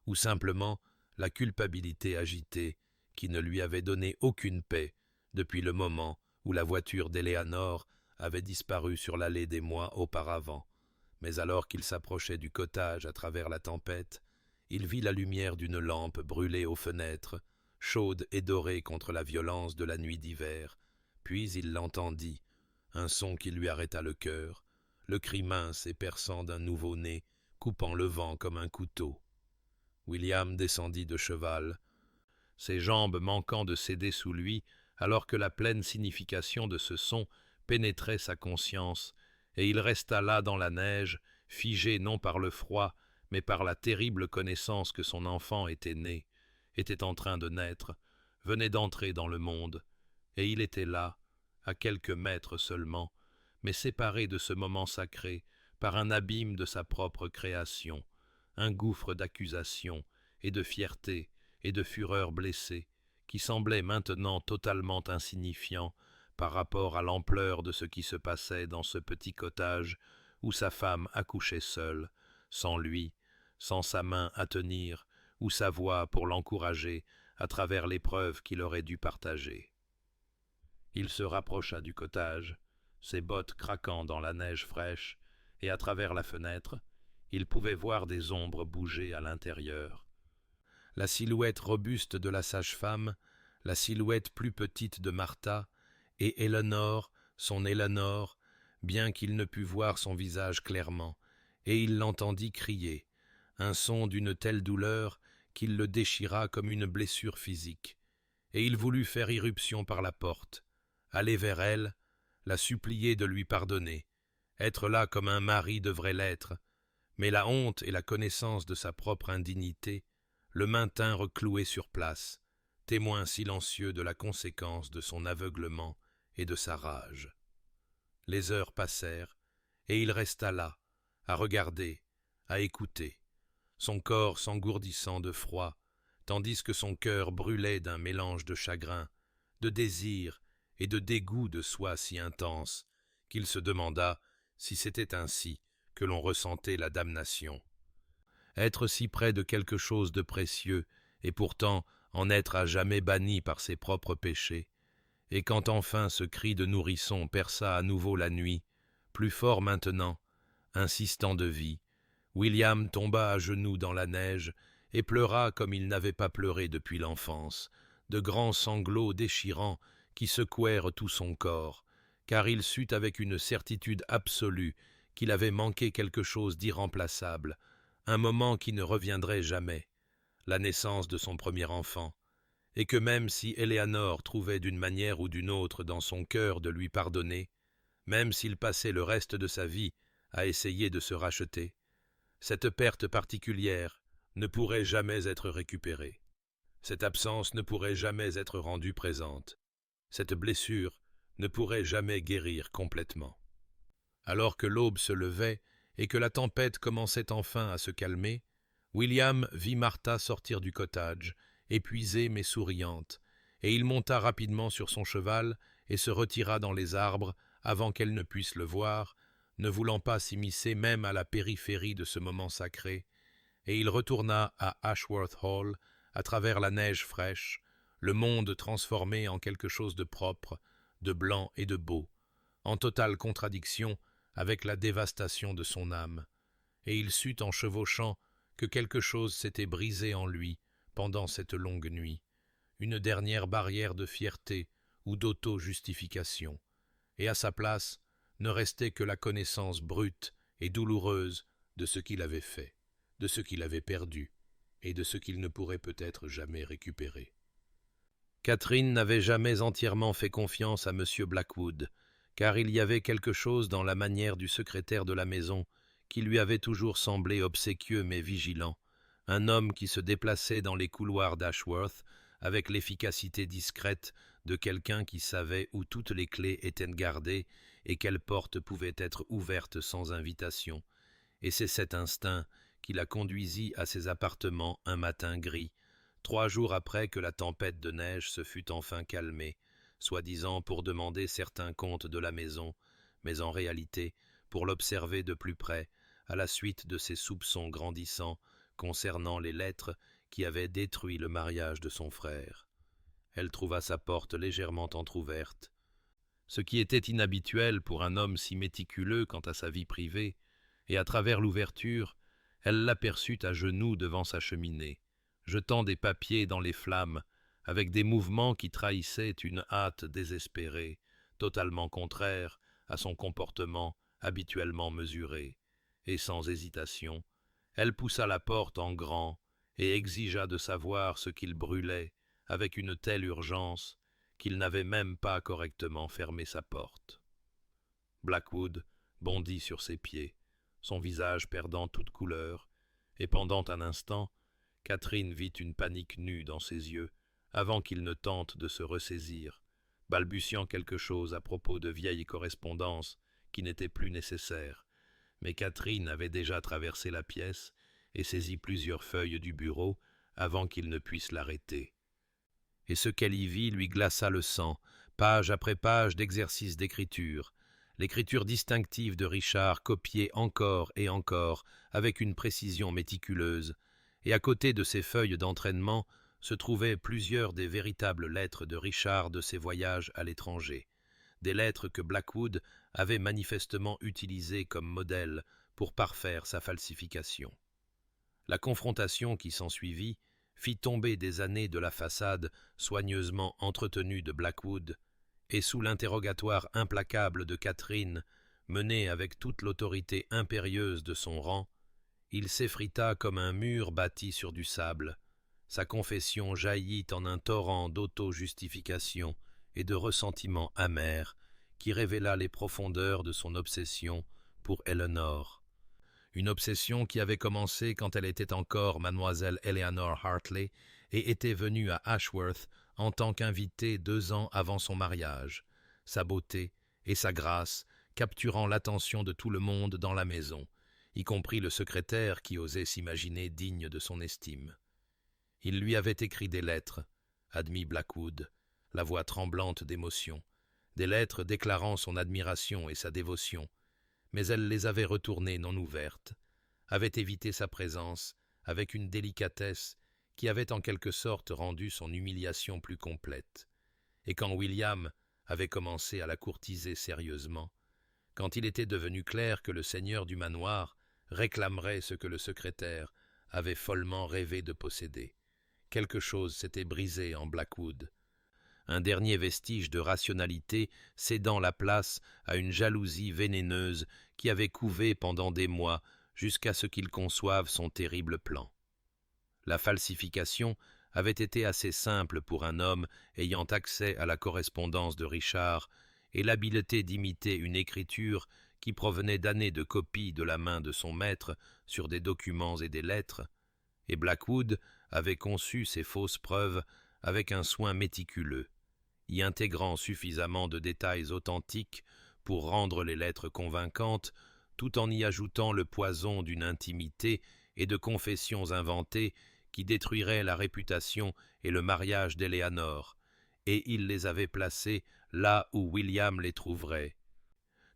ou simplement la culpabilité agitée qui ne lui avait donné aucune paix depuis le moment où la voiture d'Éléanore avait disparu sur l'allée des mois auparavant. Mais alors qu'il s'approchait du cottage à travers la tempête, il vit la lumière d'une lampe brûler aux fenêtres, chaude et dorée contre la violence de la nuit d'hiver. Puis il l'entendit, un son qui lui arrêta le cœur, le cri mince et perçant d'un nouveau-né, coupant le vent comme un couteau. William descendit de cheval, ses jambes manquant de céder sous lui, alors que la pleine signification de ce son pénétrait sa conscience, et il resta là dans la neige, figé non par le froid, mais par la terrible connaissance que son enfant était né, était en train de naître, venait d'entrer dans le monde, et il était là, à quelques mètres seulement, mais séparé de ce moment sacré par un abîme de sa propre création, un gouffre d'accusation et de fierté et de fureur blessée, qui semblait maintenant totalement insignifiant par rapport à l'ampleur de ce qui se passait dans ce petit cottage où sa femme accouchait seule, sans lui, sans sa main à tenir, ou sa voix pour l'encourager à travers l'épreuve qu'il aurait dû partager. Il se rapprocha du cottage, ses bottes craquant dans la neige fraîche, et à travers la fenêtre, il pouvait voir des ombres bouger à l'intérieur. La silhouette robuste de la sage-femme, la silhouette plus petite de Martha, et Eleanor, son Eleanor, bien qu'il ne pût voir son visage clairement, et il l'entendit crier, un son d'une telle douleur qu'il le déchira comme une blessure physique, et il voulut faire irruption par la porte, aller vers elle, la supplier de lui pardonner, être là comme un mari devrait l'être, mais la honte et la connaissance de sa propre indignité le maintinrent cloué sur place, témoin silencieux de la conséquence de son aveuglement et de sa rage. Les heures passèrent, et il resta là, à regarder, à écouter, son corps s'engourdissant de froid, tandis que son cœur brûlait d'un mélange de chagrin, de désir et de dégoût de soi si intense, qu'il se demanda si c'était ainsi que l'on ressentait la damnation. Être si près de quelque chose de précieux, et pourtant en être à jamais banni par ses propres péchés, et quand enfin ce cri de nourrisson perça à nouveau la nuit, plus fort maintenant, insistant de vie, William tomba à genoux dans la neige et pleura comme il n'avait pas pleuré depuis l'enfance, de grands sanglots déchirants qui secouèrent tout son corps, car il sut avec une certitude absolue qu'il avait manqué quelque chose d'irremplaçable, un moment qui ne reviendrait jamais, la naissance de son premier enfant, et que même si Éléanore trouvait d'une manière ou d'une autre dans son cœur de lui pardonner, même s'il passait le reste de sa vie à essayer de se racheter, cette perte particulière ne pourrait jamais être récupérée. Cette absence ne pourrait jamais être rendue présente. Cette blessure ne pourrait jamais guérir complètement. Alors que l'aube se levait et que la tempête commençait enfin à se calmer, William vit Martha sortir du cottage, épuisée mais souriante, et il monta rapidement sur son cheval et se retira dans les arbres avant qu'elle ne puisse le voir, ne voulant pas s'immiscer même à la périphérie de ce moment sacré, et il retourna à Ashworth Hall à travers la neige fraîche, le monde transformé en quelque chose de propre, de blanc et de beau, en totale contradiction avec la dévastation de son âme, et il sut en chevauchant que quelque chose s'était brisé en lui pendant cette longue nuit, une dernière barrière de fierté ou d'auto-justification, et à sa place ne restait que la connaissance brute et douloureuse de ce qu'il avait fait, de ce qu'il avait perdu, et de ce qu'il ne pourrait peut-être jamais récupérer. Catherine n'avait jamais entièrement fait confiance à M. Blackwood, car il y avait quelque chose dans la manière du secrétaire de la maison qui lui avait toujours semblé obséquieux mais vigilant, un homme qui se déplaçait dans les couloirs d'Ashworth avec l'efficacité discrète de quelqu'un qui savait où toutes les clés étaient gardées et quelle porte pouvait être ouverte sans invitation, et c'est cet instinct qui la conduisit à ses appartements un matin gris, 3 jours après que la tempête de neige se fut enfin calmée, soi-disant pour demander certains comptes de la maison, mais en réalité pour l'observer de plus près, à la suite de ses soupçons grandissants concernant les lettres qui avaient détruit le mariage de son frère. Elle trouva sa porte légèrement entr'ouverte, ce qui était inhabituel pour un homme si méticuleux quant à sa vie privée, et à travers l'ouverture, elle l'aperçut à genoux devant sa cheminée, jetant des papiers dans les flammes, avec des mouvements qui trahissaient une hâte désespérée, totalement contraire à son comportement habituellement mesuré, et sans hésitation, elle poussa la porte en grand et exigea de savoir ce qu'il brûlait avec une telle urgence qu'il n'avait même pas correctement fermé sa porte. Blackwood bondit sur ses pieds, son visage perdant toute couleur, et pendant un instant, Catherine vit une panique nue dans ses yeux, avant qu'il ne tente de se ressaisir, balbutiant quelque chose à propos de vieilles correspondances qui n'étaient plus nécessaires. Mais Catherine avait déjà traversé la pièce et saisi plusieurs feuilles du bureau avant qu'il ne puisse l'arrêter. Et ce qu'elle y vit lui glaça le sang, page après page d'exercices d'écriture, l'écriture distinctive de Richard copiée encore et encore avec une précision méticuleuse, et à côté de ces feuilles d'entraînement se trouvaient plusieurs des véritables lettres de Richard de ses voyages à l'étranger, des lettres que Blackwood avait manifestement utilisées comme modèle pour parfaire sa falsification. La confrontation qui s'ensuivit fit tomber des années de la façade soigneusement entretenue de Blackwood, et sous l'interrogatoire implacable de Catherine, mené avec toute l'autorité impérieuse de son rang, il s'effrita comme un mur bâti sur du sable. Sa confession jaillit en un torrent d'auto-justification et de ressentiment amer qui révéla les profondeurs de son obsession pour Eleanor. Une obsession qui avait commencé quand elle était encore mademoiselle Eleanor Hartley et était venue à Ashworth en tant qu'invitée 2 ans avant son mariage, sa beauté et sa grâce capturant l'attention de tout le monde dans la maison, y compris le secrétaire qui osait s'imaginer digne de son estime. Il lui avait écrit des lettres, admit Blackwood, la voix tremblante d'émotion, des lettres déclarant son admiration et sa dévotion, mais elle les avait retournées non ouvertes, avait évité sa présence avec une délicatesse qui avait en quelque sorte rendu son humiliation plus complète. Et quand William avait commencé à la courtiser sérieusement, quand il était devenu clair que le seigneur du manoir réclamerait ce que le secrétaire avait follement rêvé de posséder, quelque chose s'était brisé en Blackwood. Un dernier vestige de rationalité cédant la place à une jalousie vénéneuse qui avait couvé pendant des mois jusqu'à ce qu'il conçoive son terrible plan. La falsification avait été assez simple pour un homme ayant accès à la correspondance de Richard et l'habileté d'imiter une écriture qui provenait d'années de copies de la main de son maître sur des documents et des lettres, et Blackwood avait conçu ces fausses preuves avec un soin méticuleux, y intégrant suffisamment de détails authentiques pour rendre les lettres convaincantes, tout en y ajoutant le poison d'une intimité et de confessions inventées qui détruiraient la réputation et le mariage d'Eleanor, et il les avait placées là où William les trouverait.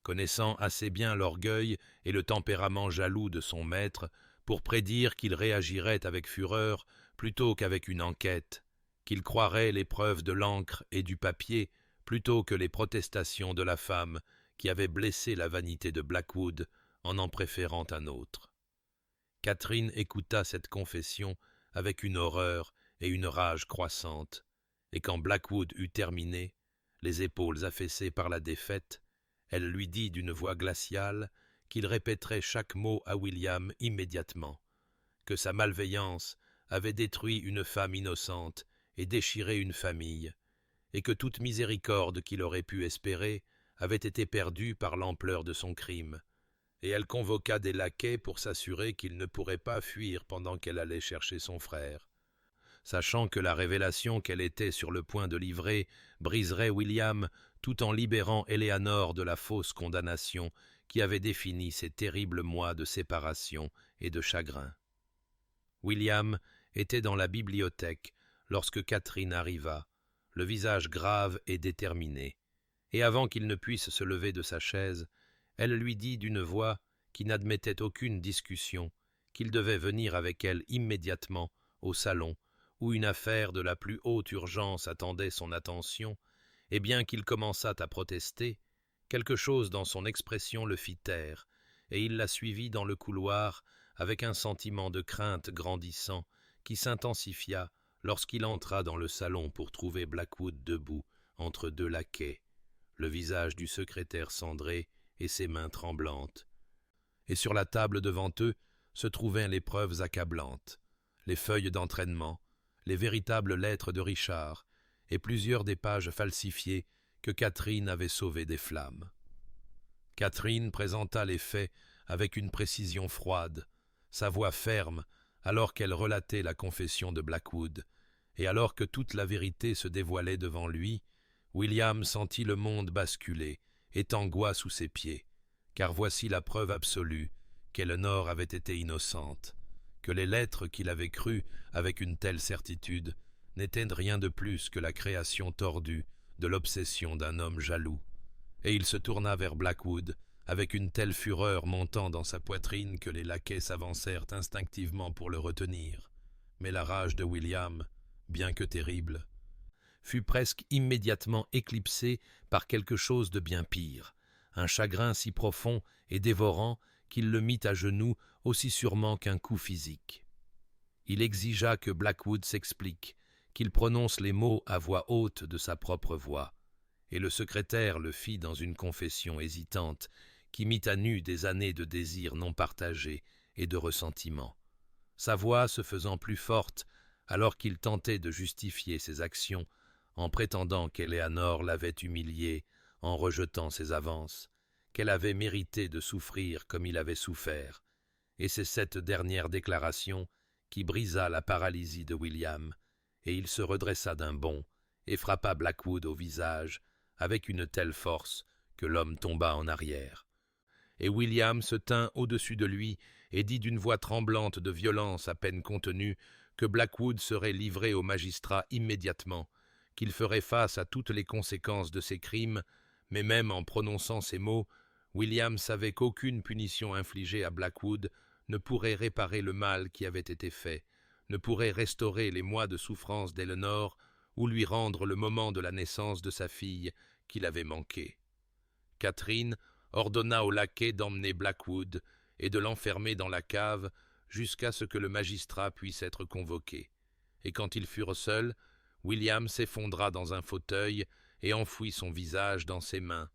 Connaissant assez bien l'orgueil et le tempérament jaloux de son maître pour prédire qu'il réagirait avec fureur plutôt qu'avec une enquête, qu'il croirait les preuves de l'encre et du papier plutôt que les protestations de la femme qui avait blessé la vanité de Blackwood en préférant un autre. Catherine écouta cette confession avec une horreur et une rage croissantes, et quand Blackwood eut terminé, les épaules affaissées par la défaite, elle lui dit d'une voix glaciale qu'il répéterait chaque mot à William immédiatement, que sa malveillance avait détruit une femme innocente et déchiré une famille, et que toute miséricorde qu'il aurait pu espérer avait été perdue par l'ampleur de son crime, et elle convoqua des laquais pour s'assurer qu'il ne pourrait pas fuir pendant qu'elle allait chercher son frère. Sachant que la révélation qu'elle était sur le point de livrer briserait William tout en libérant Éléanore de la fausse condamnation qui avait défini ces terribles mois de séparation et de chagrin. William était dans la bibliothèque lorsque Catherine arriva, le visage grave et déterminé, et avant qu'il ne puisse se lever de sa chaise, elle lui dit d'une voix qui n'admettait aucune discussion qu'il devait venir avec elle immédiatement au salon où une affaire de la plus haute urgence attendait son attention, et bien qu'il commençât à protester, quelque chose dans son expression le fit taire, et il la suivit dans le couloir avec un sentiment de crainte grandissant qui s'intensifia lorsqu'il entra dans le salon pour trouver Blackwood debout entre deux laquais, le visage du secrétaire cendré et ses mains tremblantes. Et sur la table devant eux se trouvaient les preuves accablantes, les feuilles d'entraînement, les véritables lettres de Richard et plusieurs des pages falsifiées que Catherine avait sauvées des flammes. Catherine présenta les faits avec une précision froide, sa voix ferme, alors qu'elle relatait la confession de Blackwood, et alors que toute la vérité se dévoilait devant lui, William sentit le monde basculer et tangua sous ses pieds, car voici la preuve absolue qu'Éléanore avait été innocente, que les lettres qu'il avait crues avec une telle certitude n'étaient rien de plus que la création tordue de l'obsession d'un homme jaloux. Et il se tourna vers Blackwood avec une telle fureur montant dans sa poitrine que les laquais s'avancèrent instinctivement pour le retenir. Mais la rage de William, bien que terrible, fut presque immédiatement éclipsée par quelque chose de bien pire, un chagrin si profond et dévorant qu'il le mit à genoux aussi sûrement qu'un coup physique. Il exigea que Blackwood s'explique, qu'il prononce les mots à voix haute de sa propre voix, et le secrétaire le fit dans une confession hésitante qui mit à nu des années de désirs non partagés et de ressentiment. Sa voix se faisant plus forte alors qu'il tentait de justifier ses actions en prétendant qu'Éléanore l'avait humilié en rejetant ses avances, qu'elle avait mérité de souffrir comme il avait souffert, et c'est cette dernière déclaration qui brisa la paralysie de William, et il se redressa d'un bond et frappa Blackwood au visage avec une telle force que l'homme tomba en arrière. Et William se tint au-dessus de lui et dit d'une voix tremblante de violence à peine contenue que Blackwood serait livré au magistrat immédiatement, qu'il ferait face à toutes les conséquences de ses crimes, mais même en prononçant ces mots, William savait qu'aucune punition infligée à Blackwood ne pourrait réparer le mal qui avait été fait, ne pourrait restaurer les mois de souffrance d'Éléanore ou lui rendre le moment de la naissance de sa fille qu'il avait manqué. Catherine ordonna au laquais d'emmener Blackwood et de l'enfermer dans la cave jusqu'à ce que le magistrat puisse être convoqué. Et quand ils furent seuls, William s'effondra dans un fauteuil et enfouit son visage dans ses mains.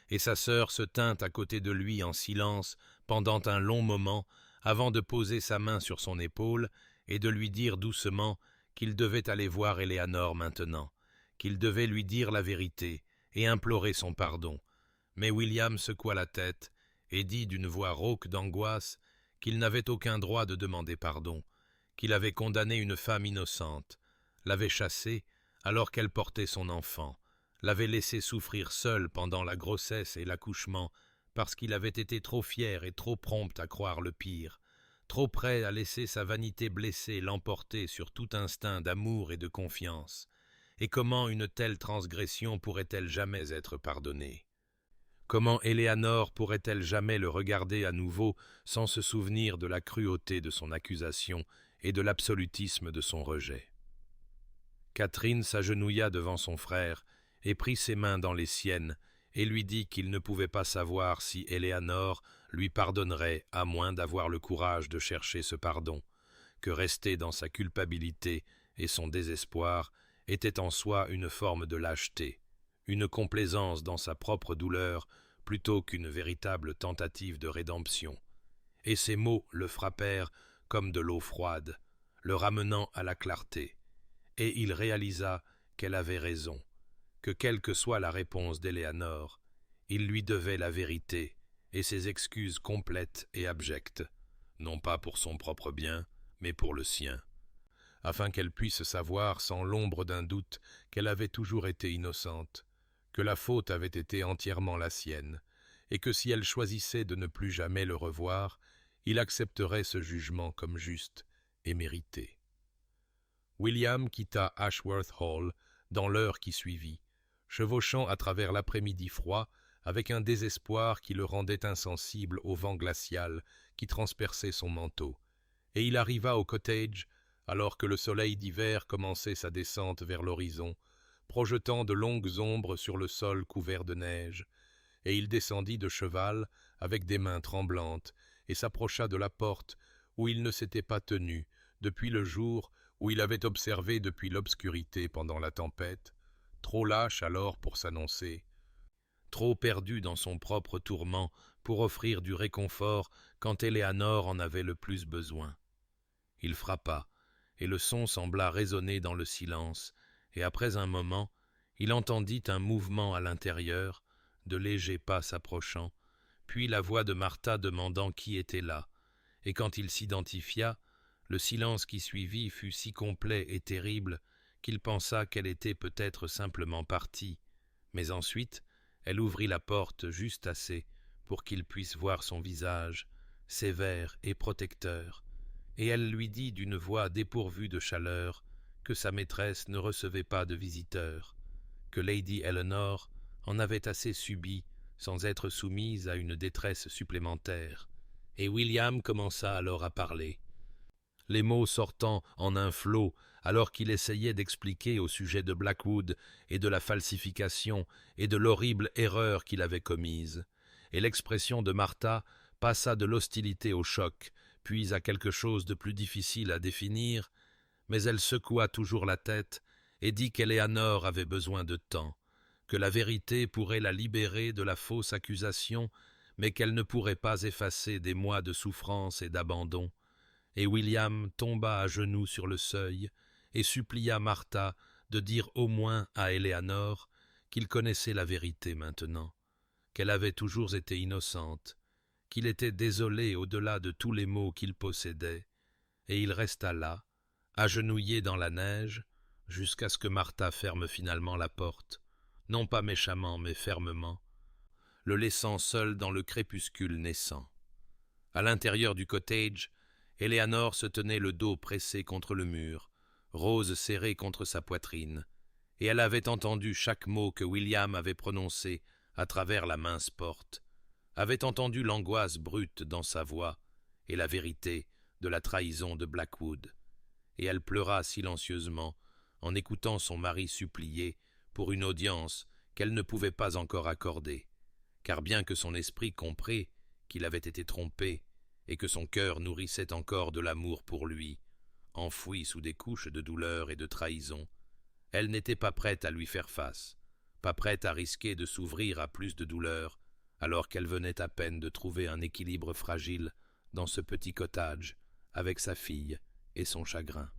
Et sa sœur se tint à côté de lui en silence pendant un long moment avant de poser sa main sur son épaule et de lui dire doucement qu'il devait aller voir Éléanore maintenant, qu'il devait lui dire la vérité et implorer son pardon. Mais William secoua la tête et dit d'une voix rauque d'angoisse qu'il n'avait aucun droit de demander pardon, qu'il avait condamné une femme innocente, l'avait chassée alors qu'elle portait son enfant, l'avait laissée souffrir seule pendant la grossesse et l'accouchement parce qu'il avait été trop fier et trop prompt à croire le pire, trop prêt à laisser sa vanité blessée l'emporter sur tout instinct d'amour et de confiance. Et comment une telle transgression pourrait-elle jamais être pardonnée? Comment Éléanore pourrait-elle jamais le regarder à nouveau sans se souvenir de la cruauté de son accusation et de l'absolutisme de son rejet? Catherine s'agenouilla devant son frère et prit ses mains dans les siennes et lui dit qu'il ne pouvait pas savoir si Éléanore lui pardonnerait à moins d'avoir le courage de chercher ce pardon, que rester dans sa culpabilité et son désespoir était en soi une forme de lâcheté, une complaisance dans sa propre douleur plutôt qu'une véritable tentative de rédemption. Et ces mots le frappèrent comme de l'eau froide, le ramenant à la clarté, et il réalisa qu'elle avait raison, que quelle que soit la réponse d'Éléanore, il lui devait la vérité et ses excuses complètes et abjectes, non pas pour son propre bien, mais pour le sien, afin qu'elle puisse savoir sans l'ombre d'un doute qu'elle avait toujours été innocente, que la faute avait été entièrement la sienne, et que si elle choisissait de ne plus jamais le revoir, il accepterait ce jugement comme juste et mérité. William quitta Ashworth Hall dans l'heure qui suivit, chevauchant à travers l'après-midi froid avec un désespoir qui le rendait insensible au vent glacial qui transperçait son manteau, et il arriva au cottage alors que le soleil d'hiver commençait sa descente vers l'horizon, projetant de longues ombres sur le sol couvert de neige, et il descendit de cheval avec des mains tremblantes et s'approcha de la porte où il ne s'était pas tenu depuis le jour où il avait observé depuis l'obscurité pendant la tempête, trop lâche alors pour s'annoncer, trop perdu dans son propre tourment pour offrir du réconfort quand Éléanore en avait le plus besoin. Il frappa, et le son sembla résonner dans le silence, et après un moment, il entendit un mouvement à l'intérieur, de légers pas s'approchant, puis la voix de Martha demandant qui était là, et quand il s'identifia, le silence qui suivit fut si complet et terrible qu'il pensa qu'elle était peut-être simplement partie, mais ensuite elle ouvrit la porte juste assez pour qu'il puisse voir son visage, sévère et protecteur, et elle lui dit d'une voix dépourvue de chaleur que sa maîtresse ne recevait pas de visiteurs, que Lady Eleanor en avait assez subi sans être soumise à une détresse supplémentaire, et William commença alors à parler, les mots sortant en un flot alors qu'il essayait d'expliquer au sujet de Blackwood et de la falsification et de l'horrible erreur qu'il avait commise, et l'expression de Martha passa de l'hostilité au choc, puis à quelque chose de plus difficile à définir, mais elle secoua toujours la tête et dit qu'Éléanore avait besoin de temps, que la vérité pourrait la libérer de la fausse accusation, mais qu'elle ne pourrait pas effacer des mois de souffrance et d'abandon, et William tomba à genoux sur le seuil et supplia Martha de dire au moins à Éléanore qu'il connaissait la vérité maintenant, qu'elle avait toujours été innocente, qu'il était désolé au-delà de tous les maux qu'il possédait, et il resta là, agenouillé dans la neige, jusqu'à ce que Martha ferme finalement la porte, non pas méchamment mais fermement, le laissant seul dans le crépuscule naissant. À l'intérieur du cottage, Éléanore se tenait le dos pressé contre le mur, Rose serrée contre sa poitrine, et elle avait entendu chaque mot que William avait prononcé à travers la mince porte, avait entendu l'angoisse brute dans sa voix et la vérité de la trahison de Blackwood, et elle pleura silencieusement en écoutant son mari supplier pour une audience qu'elle ne pouvait pas encore accorder, car bien que son esprit comprît qu'il avait été trompé et que son cœur nourrissait encore de l'amour pour lui, enfoui sous des couches de douleur et de trahison, elle n'était pas prête à lui faire face, pas prête à risquer de s'ouvrir à plus de douleur, alors qu'elle venait à peine de trouver un équilibre fragile dans ce petit cottage, avec sa fille et son chagrin.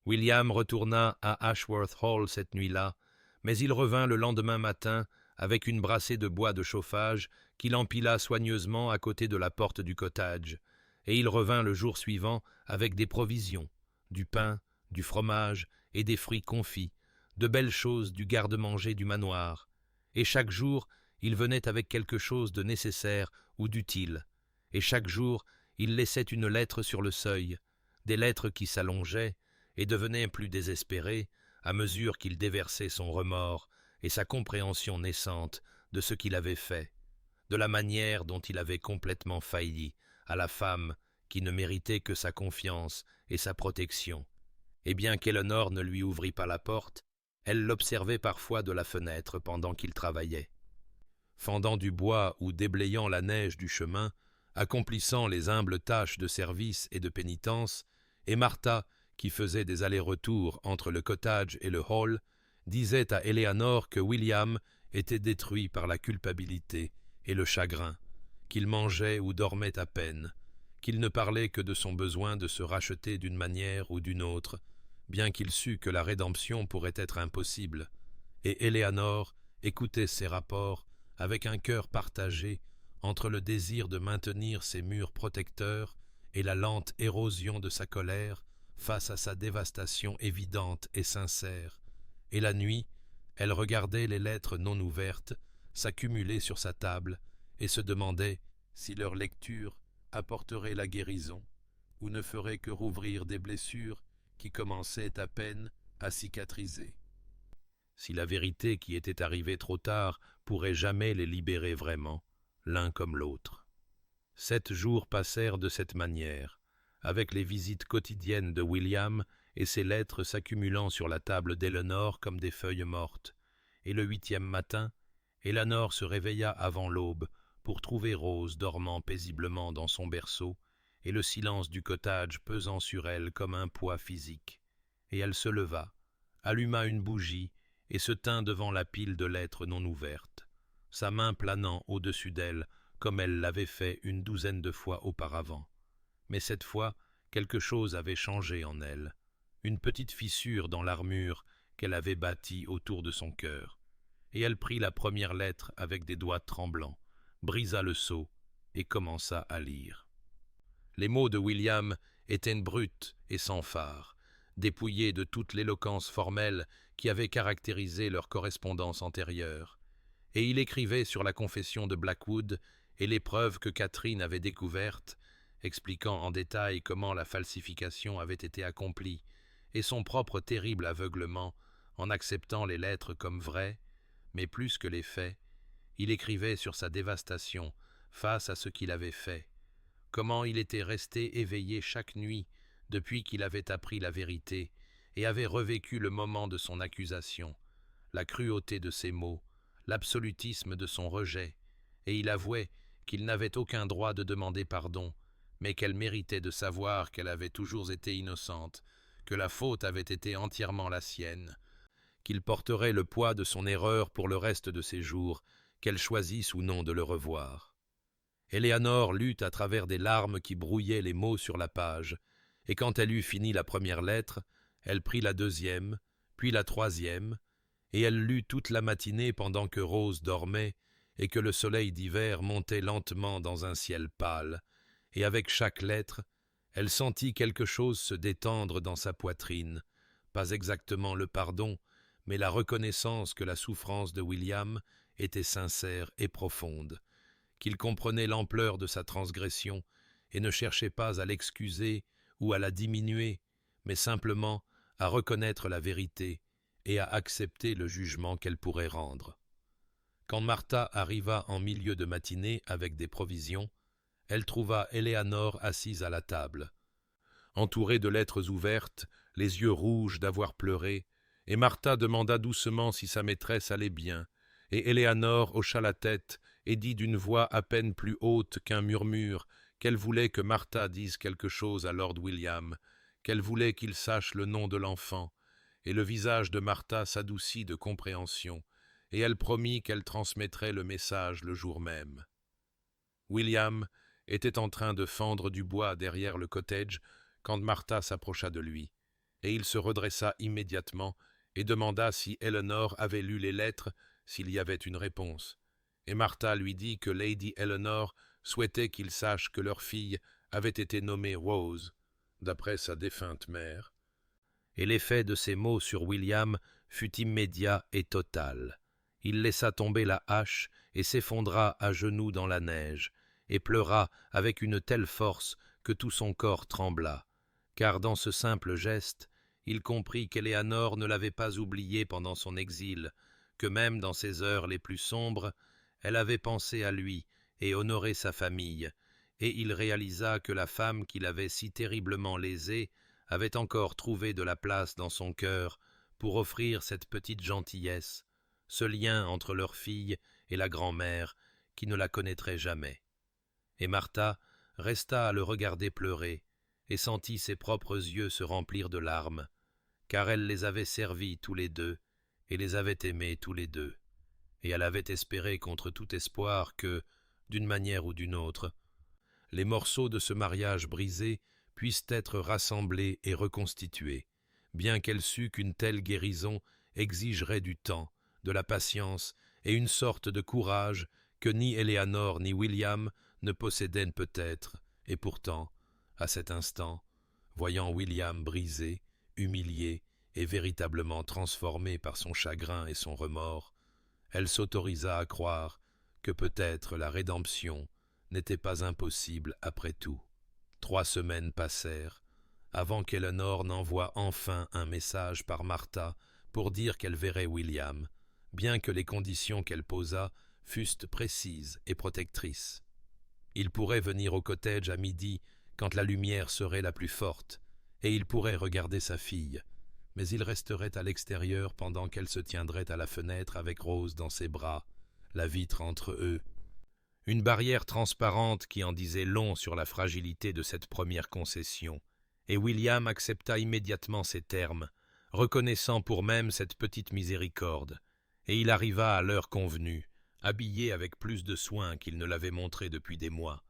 William retourna à Ashworth Hall cette nuit-là, mais il revint le lendemain matin avec une brassée de bois de chauffage qu'il empila soigneusement à côté de la porte du cottage, et il revint le jour suivant avec des provisions, du pain, du fromage et des fruits confits, de belles choses du garde-manger du manoir, et chaque jour il venait avec quelque chose de nécessaire ou d'utile, et chaque jour il laissait une lettre sur le seuil, des lettres qui s'allongeaient et devenaient plus désespérées à mesure qu'il déversait son remords et sa compréhension naissante de ce qu'il avait fait, de la manière dont il avait complètement failli à la femme qui ne méritait que sa confiance et sa protection. Et bien qu'Éléanore ne lui ouvrît pas la porte, elle l'observait parfois de la fenêtre pendant qu'il travaillait. Fendant du bois ou déblayant la neige du chemin, accomplissant les humbles tâches de service et de pénitence, et Martha, qui faisait des allers-retours entre le cottage et le hall, disait à Éléanore que William était détruit par la culpabilité et le chagrin, qu'il mangeait ou dormait à peine, qu'il ne parlait que de son besoin de se racheter d'une manière ou d'une autre, bien qu'il sût que la rédemption pourrait être impossible, et Éléanore écoutait ces rapports avec un cœur partagé entre le désir de maintenir ses murs protecteurs et la lente érosion de sa colère face à sa dévastation évidente et sincère, et la nuit, elle regardait les lettres non ouvertes s'accumuler sur sa table et se demandait si leur lecture apporterait la guérison ou ne ferait que rouvrir des blessures qui commençaient à peine à cicatriser. Si la vérité qui était arrivée trop tard pourrait jamais les libérer vraiment, l'un comme l'autre. 7 jours passèrent de cette manière, avec les visites quotidiennes de William et ses lettres s'accumulant sur la table d'Eléanore comme des feuilles mortes, et le 8e matin, Éléanore se réveilla avant l'aube pour trouver Rose dormant paisiblement dans son berceau et le silence du cottage pesant sur elle comme un poids physique. Et elle se leva, alluma une bougie et se tint devant la pile de lettres non ouvertes, sa main planant au-dessus d'elle comme elle l'avait fait une 12aine de fois auparavant. Mais cette fois, quelque chose avait changé en elle, une petite fissure dans l'armure qu'elle avait bâtie autour de son cœur. Et elle prit la première lettre avec des doigts tremblants, brisa le sceau et commença à lire. Les mots de William étaient bruts et sans phare, dépouillés de toute l'éloquence formelle qui avait caractérisé leur correspondance antérieure, et il écrivait sur la confession de Blackwood et les preuves que Catherine avait découvertes, expliquant en détail comment la falsification avait été accomplie, et son propre terrible aveuglement en acceptant les lettres comme vraies, mais plus que les faits, il écrivait sur sa dévastation face à ce qu'il avait fait, comment il était resté éveillé chaque nuit depuis qu'il avait appris la vérité et avait revécu le moment de son accusation, la cruauté de ses mots, l'absolutisme de son rejet, et il avouait qu'il n'avait aucun droit de demander pardon, mais qu'elle méritait de savoir qu'elle avait toujours été innocente, que la faute avait été entièrement la sienne, qu'il porterait le poids de son erreur pour le reste de ses jours, qu'elle choisisse ou non de le revoir. Éléanore lut à travers des larmes qui brouillaient les mots sur la page, et quand elle eut fini la première lettre, elle prit la 2e, puis la 3e, et elle lut toute la matinée pendant que Rose dormait et que le soleil d'hiver montait lentement dans un ciel pâle, et avec chaque lettre, elle sentit quelque chose se détendre dans sa poitrine, pas exactement le pardon, mais la reconnaissance que la souffrance de William était sincère et profonde, qu'il comprenait l'ampleur de sa transgression et ne cherchait pas à l'excuser ou à la diminuer, mais simplement à reconnaître la vérité et à accepter le jugement qu'elle pourrait rendre. Quand Martha arriva en milieu de matinée avec des provisions, elle trouva Éléanore assise à la table, entourée de lettres ouvertes, les yeux rouges d'avoir pleuré, et Martha demanda doucement si sa maîtresse allait bien, et Éléanore hocha la tête et dit d'une voix à peine plus haute qu'un murmure qu'elle voulait que Martha dise quelque chose à Lord William, qu'elle voulait qu'il sache le nom de l'enfant, et le visage de Martha s'adoucit de compréhension, et elle promit qu'elle transmettrait le message le jour même. William était en train de fendre du bois derrière le cottage quand Martha s'approcha de lui, et il se redressa immédiatement et demanda si Éléanore avait lu les lettres, s'il y avait une réponse. Et Martha lui dit que Lady Éléanore souhaitait qu'il sache que leur fille avait été nommée Rose, d'après sa défunte mère. Et l'effet de ces mots sur William fut immédiat et total. Il laissa tomber la hache et s'effondra à genoux dans la neige, et pleura avec une telle force que tout son corps trembla, car dans ce simple geste, il comprit qu'Éléanore ne l'avait pas oublié pendant son exil, que même dans ses heures les plus sombres, elle avait pensé à lui et honoré sa famille, et il réalisa que la femme qu'il avait si terriblement lésée avait encore trouvé de la place dans son cœur pour offrir cette petite gentillesse, ce lien entre leur fille et la grand-mère qui ne la connaîtrait jamais. Et Martha resta à le regarder pleurer, et sentit ses propres yeux se remplir de larmes, car elle les avait servis tous les deux, et les avait aimés tous les deux, et elle avait espéré contre tout espoir que, d'une manière ou d'une autre, les morceaux de ce mariage brisé puissent être rassemblés et reconstitués, bien qu'elle sût qu'une telle guérison exigerait du temps, de la patience et une sorte de courage que ni Éléanore ni William ne possédaient peut-être, et pourtant, à cet instant, voyant William brisé, humilié et véritablement transformé par son chagrin et son remords, elle s'autorisa à croire que peut-être la rédemption n'était pas impossible après tout. 3 semaines passèrent avant qu'Éléanore n'envoie enfin un message par Martha pour dire qu'elle verrait William, bien que les conditions qu'elle posa fussent précises et protectrices. Il pourrait venir au cottage à midi quand la lumière serait la plus forte, et il pourrait regarder sa fille, mais il resterait à l'extérieur pendant qu'elle se tiendrait à la fenêtre avec Rose dans ses bras, la vitre entre eux. Une barrière transparente qui en disait long sur la fragilité de cette première concession, et William accepta immédiatement ces termes, reconnaissant pour même cette petite miséricorde, et il arriva à l'heure convenue, habillé avec plus de soin qu'il ne l'avait montré depuis des mois,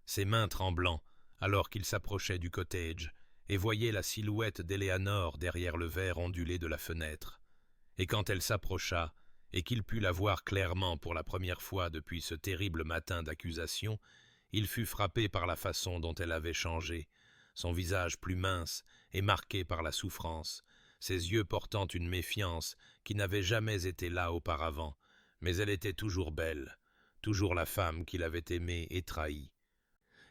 ses mains tremblant alors qu'il s'approchait du cottage et voyait la silhouette d'Éléanore derrière le verre ondulé de la fenêtre. Et quand elle s'approcha, et qu'il put la voir clairement pour la première fois depuis ce terrible matin d'accusation, il fut frappé par la façon dont elle avait changé, son visage plus mince et marqué par la souffrance, ses yeux portant une méfiance qui n'avait jamais été là auparavant, mais elle était toujours belle, toujours la femme qu'il avait aimée et trahie.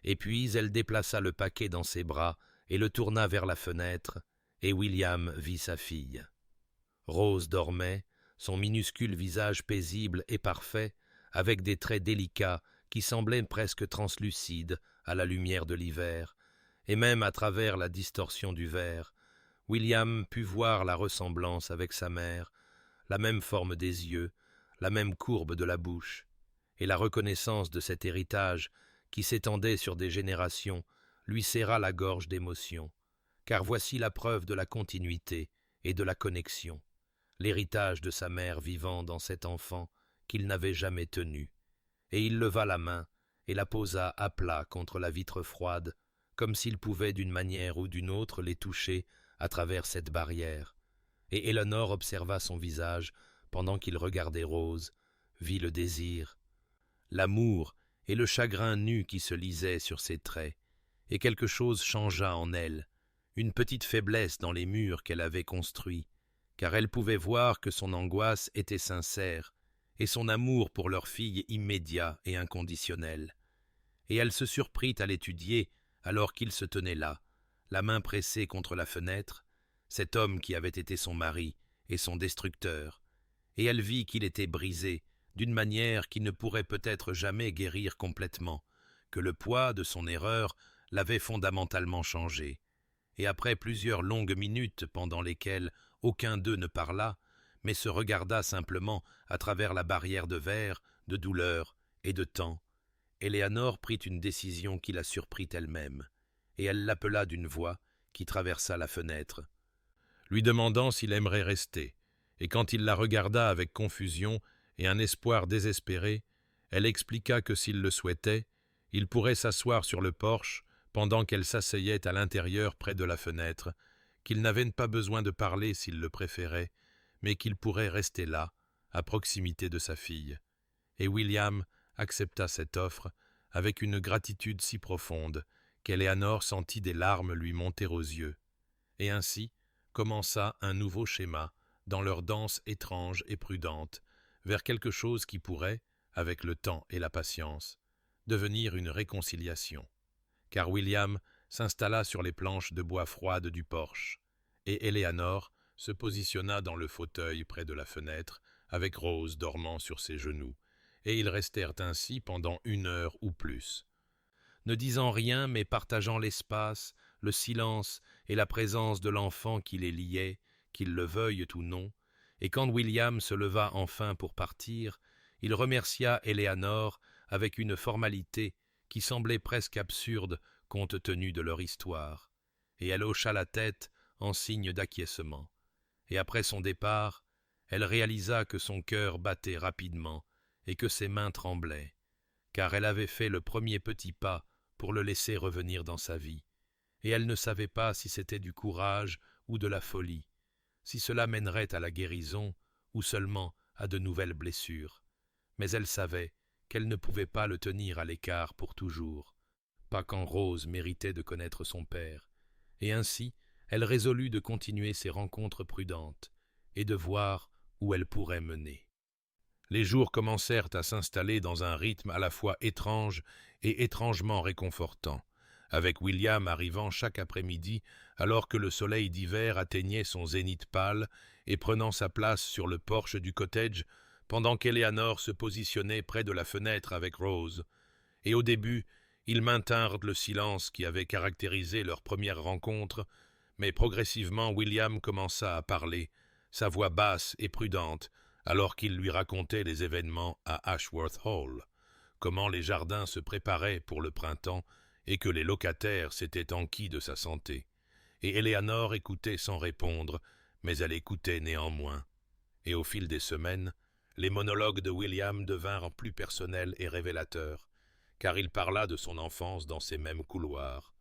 Et puis elle déplaça le paquet dans ses bras et le tourna vers la fenêtre, et William vit sa fille. Rose dormait, son minuscule visage paisible et parfait, avec des traits délicats qui semblaient presque translucides à la lumière de l'hiver, et même à travers la distorsion du verre, William put voir la ressemblance avec sa mère, la même forme des yeux, la même courbe de la bouche, et la reconnaissance de cet héritage qui s'étendait sur des générations lui serra la gorge d'émotion, car voici la preuve de la continuité et de la connexion, l'héritage de sa mère vivant dans cet enfant qu'il n'avait jamais tenu, et il leva la main et la posa à plat contre la vitre froide, comme s'il pouvait d'une manière ou d'une autre les toucher à travers cette barrière, et Éléanore observa son visage pendant qu'il regardait Rose, vit le désir, l'amour et le chagrin nu qui se lisait sur ses traits, et quelque chose changea en elle, une petite faiblesse dans les murs qu'elle avait construits, car elle pouvait voir que son angoisse était sincère, et son amour pour leur fille immédiat et inconditionnel. Et elle se surprit à l'étudier alors qu'il se tenait là, la main pressée contre la fenêtre, cet homme qui avait été son mari et son destructeur, et elle vit qu'il était brisé, d'une manière qui ne pourrait peut-être jamais guérir complètement, que le poids de son erreur l'avait fondamentalement changé. Et après plusieurs longues minutes pendant lesquelles aucun d'eux ne parla, mais se regarda simplement à travers la barrière de verre, de douleur et de temps, Éléanore prit une décision qui la surprit elle-même, et elle l'appela d'une voix qui traversa la fenêtre, lui demandant s'il aimerait rester, et quand il la regarda avec confusion et un espoir désespéré, elle expliqua que s'il le souhaitait, il pourrait s'asseoir sur le porche pendant qu'elle s'asseyait à l'intérieur près de la fenêtre, qu'il n'avait pas besoin de parler s'il le préférait, mais qu'il pourrait rester là, à proximité de sa fille. Et William accepta cette offre avec une gratitude si profonde qu'Éléanore sentit des larmes lui monter aux yeux. Et ainsi commença un nouveau schéma dans leur danse étrange et prudente, vers quelque chose qui pourrait, avec le temps et la patience, devenir une réconciliation. Car William s'installa sur les planches de bois froides du porche, et Éléanore se positionna dans le fauteuil près de la fenêtre, avec Rose dormant sur ses genoux, et ils restèrent ainsi pendant 1 heure ou plus, ne disant rien mais partageant l'espace, le silence et la présence de l'enfant qui les liait, qu'ils le veuillent ou non, et quand William se leva enfin pour partir, il remercia Éléanore avec une formalité qui semblait presque absurde compte tenu de leur histoire, et elle hocha la tête en signe d'acquiescement. Et après son départ, elle réalisa que son cœur battait rapidement et que ses mains tremblaient, car elle avait fait le premier petit pas pour le laisser revenir dans sa vie, et elle ne savait pas si c'était du courage ou de la folie, si cela mènerait à la guérison ou seulement à de nouvelles blessures. Mais elle savait qu'elle ne pouvait pas le tenir à l'écart pour toujours, pas quand Rose méritait de connaître son père, et ainsi elle résolut de continuer ses rencontres prudentes et de voir où elles pourraient mener. Les jours commencèrent à s'installer dans un rythme à la fois étrange et étrangement réconfortant, avec William arrivant chaque après-midi alors que le soleil d'hiver atteignait son zénith pâle et prenant sa place sur le porche du cottage pendant qu'Eleanor se positionnait près de la fenêtre avec Rose. Et au début, ils maintinrent le silence qui avait caractérisé leur première rencontre, mais progressivement William commença à parler, sa voix basse et prudente, alors qu'il lui racontait les événements à Ashworth Hall, comment les jardins se préparaient pour le printemps et que les locataires s'étaient enquis de sa santé. Et Eleanor écoutait sans répondre, mais elle écoutait néanmoins. Et au fil des semaines, les monologues de William devinrent plus personnels et révélateurs, car il parla de son enfance dans ces mêmes couloirs.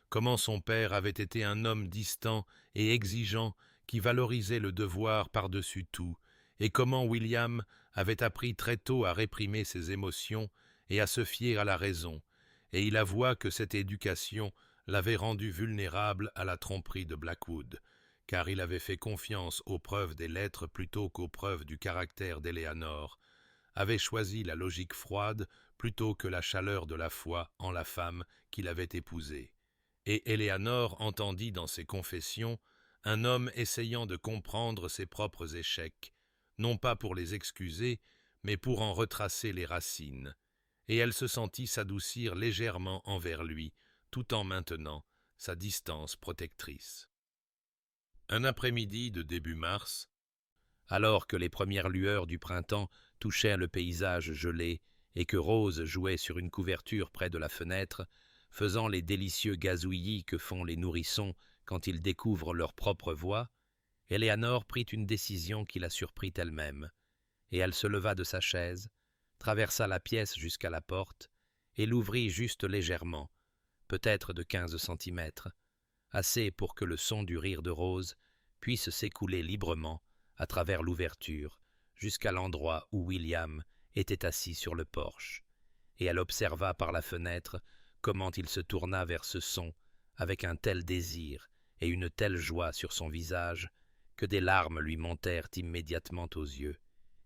Comment son père avait été un homme distant et exigeant qui valorisait le devoir par-dessus tout, et comment William avait appris très tôt à réprimer ses émotions et à se fier à la raison, et il avoua que cette éducation l'avait rendu vulnérable à la tromperie de Blackwood, car il avait fait confiance aux preuves des lettres plutôt qu'aux preuves du caractère d'Eleanor, avait choisi la logique froide plutôt que la chaleur de la foi en la femme qu'il avait épousée. Et Eleanor entendit dans ses confessions un homme essayant de comprendre ses propres échecs, non pas pour les excuser, mais pour en retracer les racines, et elle se sentit s'adoucir légèrement envers lui, tout en maintenant sa distance protectrice. Un après-midi de début mars, alors que les premières lueurs du printemps touchaient le paysage gelé et que Rose jouait sur une couverture près de la fenêtre, faisant les délicieux gazouillis que font les nourrissons quand ils découvrent leur propre voix, Eleanor prit une décision qui la surprit elle-même, et elle se leva de sa chaise, traversa la pièce jusqu'à la porte, et l'ouvrit juste légèrement, peut-être de 15 centimètres, assez pour que le son du rire de Rose puisse s'écouler librement à travers l'ouverture jusqu'à l'endroit où William était assis sur le porche, et elle observa par la fenêtre comment il se tourna vers ce son avec un tel désir et une telle joie sur son visage que des larmes lui montèrent immédiatement aux yeux,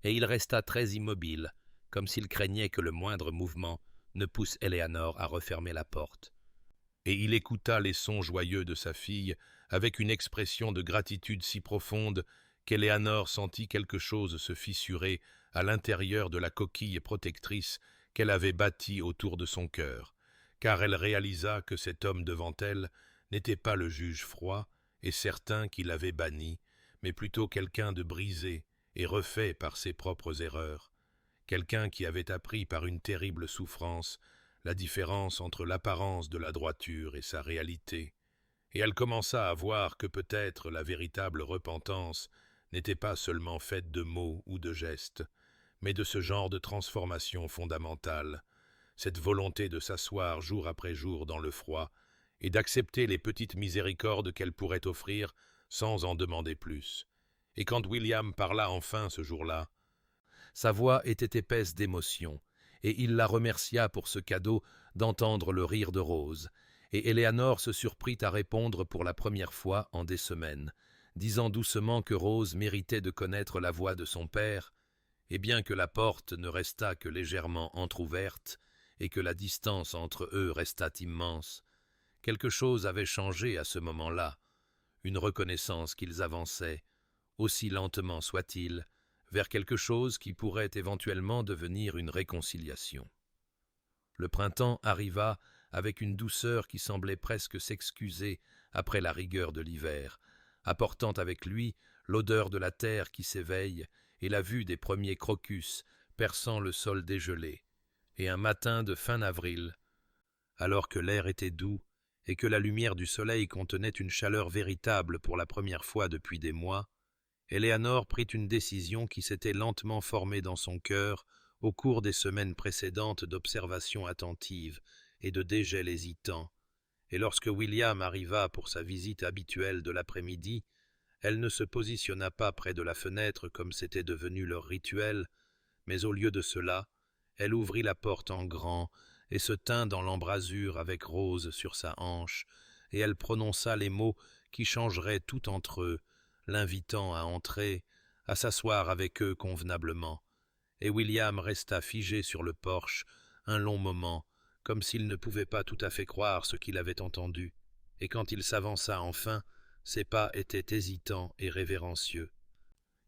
et il resta très immobile, comme s'il craignait que le moindre mouvement ne pousse Eleanor à refermer la porte. Et il écouta les sons joyeux de sa fille avec une expression de gratitude si profonde qu'Eleanor sentit quelque chose se fissurer à l'intérieur de la coquille protectrice qu'elle avait bâtie autour de son cœur, car elle réalisa que cet homme devant elle n'était pas le juge froid et certain qui l'avait banni, mais plutôt quelqu'un de brisé et refait par ses propres erreurs, quelqu'un qui avait appris par une terrible souffrance la différence entre l'apparence de la droiture et sa réalité, et elle commença à voir que peut-être la véritable repentance n'était pas seulement faite de mots ou de gestes, mais de ce genre de transformation fondamentale, cette volonté de s'asseoir jour après jour dans le froid et d'accepter les petites miséricordes qu'elle pourrait offrir sans en demander plus. Et quand William parla enfin ce jour-là, sa voix était épaisse d'émotion, et il la remercia pour ce cadeau d'entendre le rire de Rose, et Eleanor se surprit à répondre pour la première fois en des semaines, disant doucement que Rose méritait de connaître la voix de son père, et bien que la porte ne restât que légèrement entr'ouverte, et que la distance entre eux restât immense, quelque chose avait changé à ce moment-là, une reconnaissance qu'ils avançaient, aussi lentement soit-il, vers quelque chose qui pourrait éventuellement devenir une réconciliation. Le printemps arriva avec une douceur qui semblait presque s'excuser après la rigueur de l'hiver, apportant avec lui l'odeur de la terre qui s'éveille et la vue des premiers crocus perçant le sol dégelé, et un matin de fin avril, alors que l'air était doux et que la lumière du soleil contenait une chaleur véritable pour la première fois depuis des mois, Eleanor prit une décision qui s'était lentement formée dans son cœur au cours des semaines précédentes d'observation attentive et de dégel hésitant, et lorsque William arriva pour sa visite habituelle de l'après-midi, elle ne se positionna pas près de la fenêtre comme c'était devenu leur rituel, mais au lieu de cela, elle ouvrit la porte en grand et se tint dans l'embrasure avec Rose sur sa hanche, et elle prononça les mots qui changeraient tout entre eux, l'invitant à entrer, à s'asseoir avec eux convenablement. Et William resta figé sur le porche un long moment, comme s'il ne pouvait pas tout à fait croire ce qu'il avait entendu, et quand il s'avança enfin, ses pas étaient hésitants et révérencieux,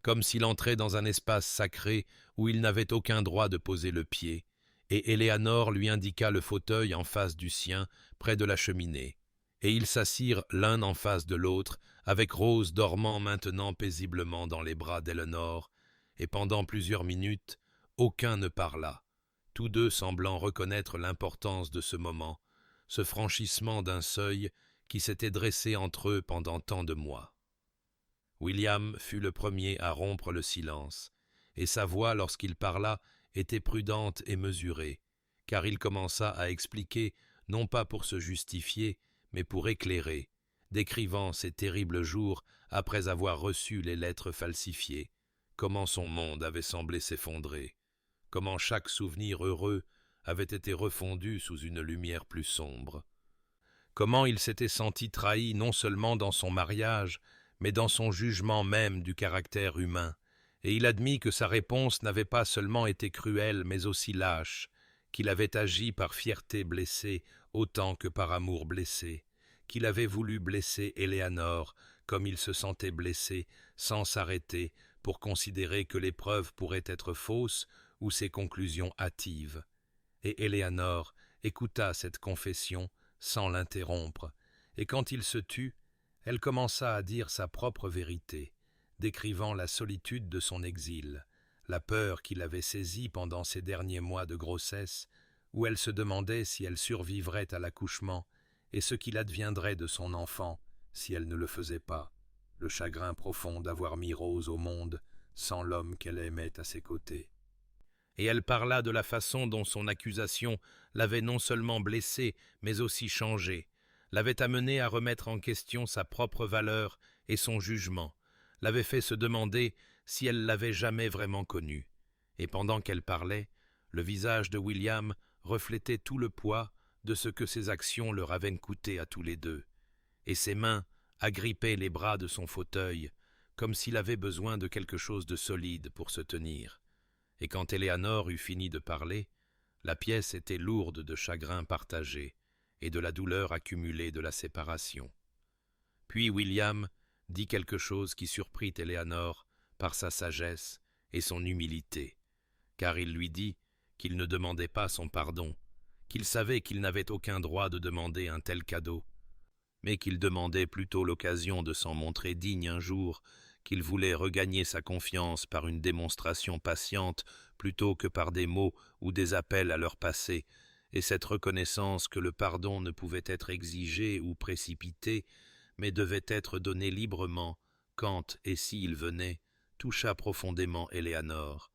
comme s'il entrait dans un espace sacré où il n'avait aucun droit de poser le pied, et Éléanore lui indiqua le fauteuil en face du sien, près de la cheminée, et ils s'assirent l'un en face de l'autre, avec Rose dormant maintenant paisiblement dans les bras d'Eléanore, et pendant plusieurs minutes, aucun ne parla, tous deux semblant reconnaître l'importance de ce moment, ce franchissement d'un seuil qui s'était dressé entre eux pendant tant de mois. William fut le premier à rompre le silence, et sa voix, lorsqu'il parla, était prudente et mesurée, car il commença à expliquer, non pas pour se justifier, mais pour éclairer, décrivant ces terribles jours après avoir reçu les lettres falsifiées, comment son monde avait semblé s'effondrer, comment chaque souvenir heureux avait été refondu sous une lumière plus sombre, comment il s'était senti trahi non seulement dans son mariage, mais dans son jugement même du caractère humain, et il admit que sa réponse n'avait pas seulement été cruelle, mais aussi lâche, qu'il avait agi par fierté blessée autant que par amour blessé, qu'il avait voulu blesser Éléanore comme il se sentait blessé, sans s'arrêter pour considérer que les preuves pourraient être fausses ou ses conclusions hâtives. Et Éléanore écouta cette confession sans l'interrompre, et quand il se tut, elle commença à dire sa propre vérité, décrivant la solitude de son exil, la peur qui l'avait saisie pendant ces derniers mois de grossesse, où elle se demandait si elle survivrait à l'accouchement et ce qu'il adviendrait de son enfant si elle ne le faisait pas, le chagrin profond d'avoir mis Rose au monde sans l'homme qu'elle aimait à ses côtés. Et elle parla de la façon dont son accusation l'avait non seulement blessée, mais aussi changée, l'avait amenée à remettre en question sa propre valeur et son jugement, l'avait fait se demander si elle l'avait jamais vraiment connu. Et pendant qu'elle parlait, le visage de William reflétait tout le poids de ce que ses actions leur avaient coûté à tous les deux, et ses mains agrippaient les bras de son fauteuil, comme s'il avait besoin de quelque chose de solide pour se tenir. Et quand Éléanore eut fini de parler, la pièce était lourde de chagrin partagé et de la douleur accumulée de la séparation. Puis William dit quelque chose qui surprit Éléanore par sa sagesse et son humilité, car il lui dit qu'il ne demandait pas son pardon, qu'il savait qu'il n'avait aucun droit de demander un tel cadeau, mais qu'il demandait plutôt l'occasion de s'en montrer digne un jour, qu'il voulait regagner sa confiance par une démonstration patiente plutôt que par des mots ou des appels à leur passé, et cette reconnaissance que le pardon ne pouvait être exigé ou précipité, mais devait être donné librement, quand et s'il venait, toucha profondément Éléanore,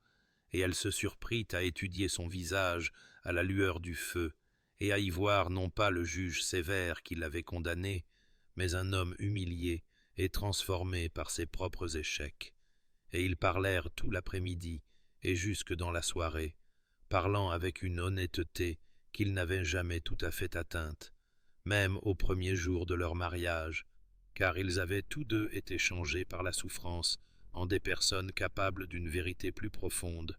et elle se surprit à étudier son visage à la lueur du feu, et à y voir non pas le juge sévère qui l'avait condamné, mais un homme humilié et transformé par ses propres échecs. Et ils parlèrent tout l'après-midi et jusque dans la soirée, parlant avec une honnêteté qu'ils n'avaient jamais tout à fait atteinte, même au premier jour de leur mariage, car ils avaient tous deux été changés par la souffrance en des personnes capables d'une vérité plus profonde.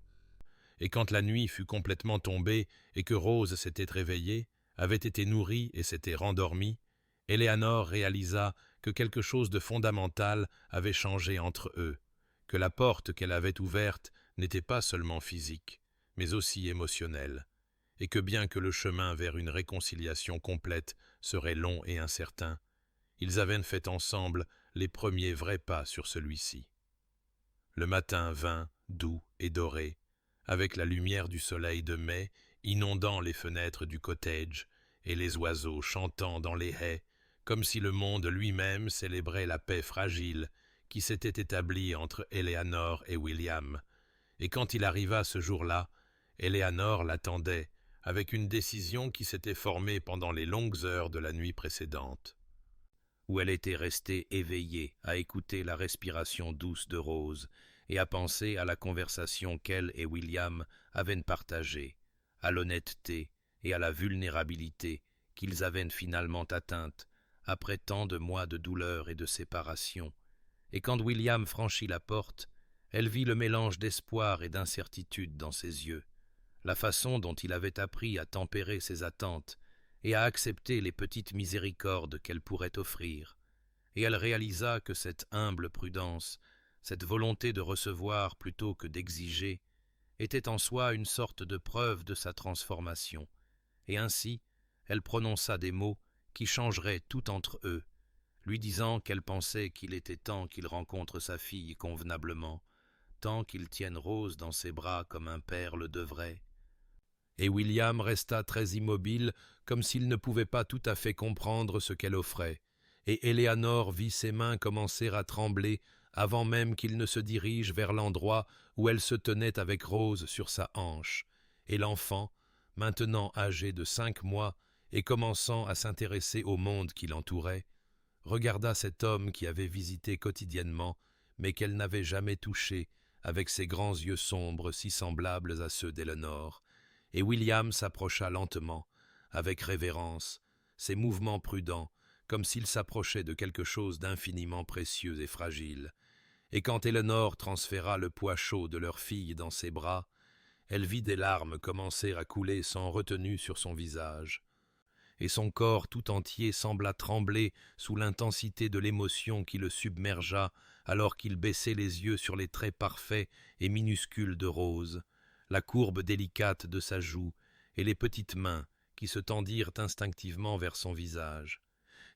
Et quand la nuit fut complètement tombée et que Rose s'était réveillée, avait été nourrie et s'était rendormie, Éléanore réalisa que quelque chose de fondamental avait changé entre eux, que la porte qu'elle avait ouverte n'était pas seulement physique, mais aussi émotionnelle, et que bien que le chemin vers une réconciliation complète serait long et incertain, ils avaient fait ensemble les premiers vrais pas sur celui-ci. Le matin vint, doux et doré, avec la lumière du soleil de mai inondant les fenêtres du cottage et les oiseaux chantant dans les haies, comme si le monde lui-même célébrait la paix fragile qui s'était établie entre Éléanore et William. Et quand il arriva ce jour-là, Éléanore l'attendait, avec une décision qui s'était formée pendant les longues heures de la nuit précédente, où elle était restée éveillée à écouter la respiration douce de Rose et à penser à la conversation qu'elle et William avaient partagée, à l'honnêteté et à la vulnérabilité qu'ils avaient finalement atteintes après tant de mois de douleur et de séparation. Et quand William franchit la porte, elle vit le mélange d'espoir et d'incertitude dans ses yeux, la façon dont il avait appris à tempérer ses attentes et à accepter les petites miséricordes qu'elle pourrait offrir, et elle réalisa que cette humble prudence, cette volonté de recevoir plutôt que d'exiger, était en soi une sorte de preuve de sa transformation, et ainsi elle prononça des mots qui changeraient tout entre eux, lui disant qu'elle pensait qu'il était temps qu'il rencontre sa fille convenablement, tant qu'il tienne Rose dans ses bras comme un père le devrait. Et William resta très immobile, comme s'il ne pouvait pas tout à fait comprendre ce qu'elle offrait, et Éléanore vit ses mains commencer à trembler avant même qu'il ne se dirige vers l'endroit où elle se tenait avec Rose sur sa hanche, et l'enfant, maintenant âgé de 5 mois et commençant à s'intéresser au monde qui l'entourait, regarda cet homme qui avait visité quotidiennement, mais qu'elle n'avait jamais touché, avec ses grands yeux sombres si semblables à ceux d'Éléanore, et William s'approcha lentement, avec révérence, ses mouvements prudents, comme s'il s'approchait de quelque chose d'infiniment précieux et fragile. Et quand Éléanore transféra le poids chaud de leur fille dans ses bras, elle vit des larmes commencer à couler sans retenue sur son visage, et son corps tout entier sembla trembler sous l'intensité de l'émotion qui le submergea alors qu'il baissait les yeux sur les traits parfaits et minuscules de Rose, la courbe délicate de sa joue et les petites mains qui se tendirent instinctivement vers son visage.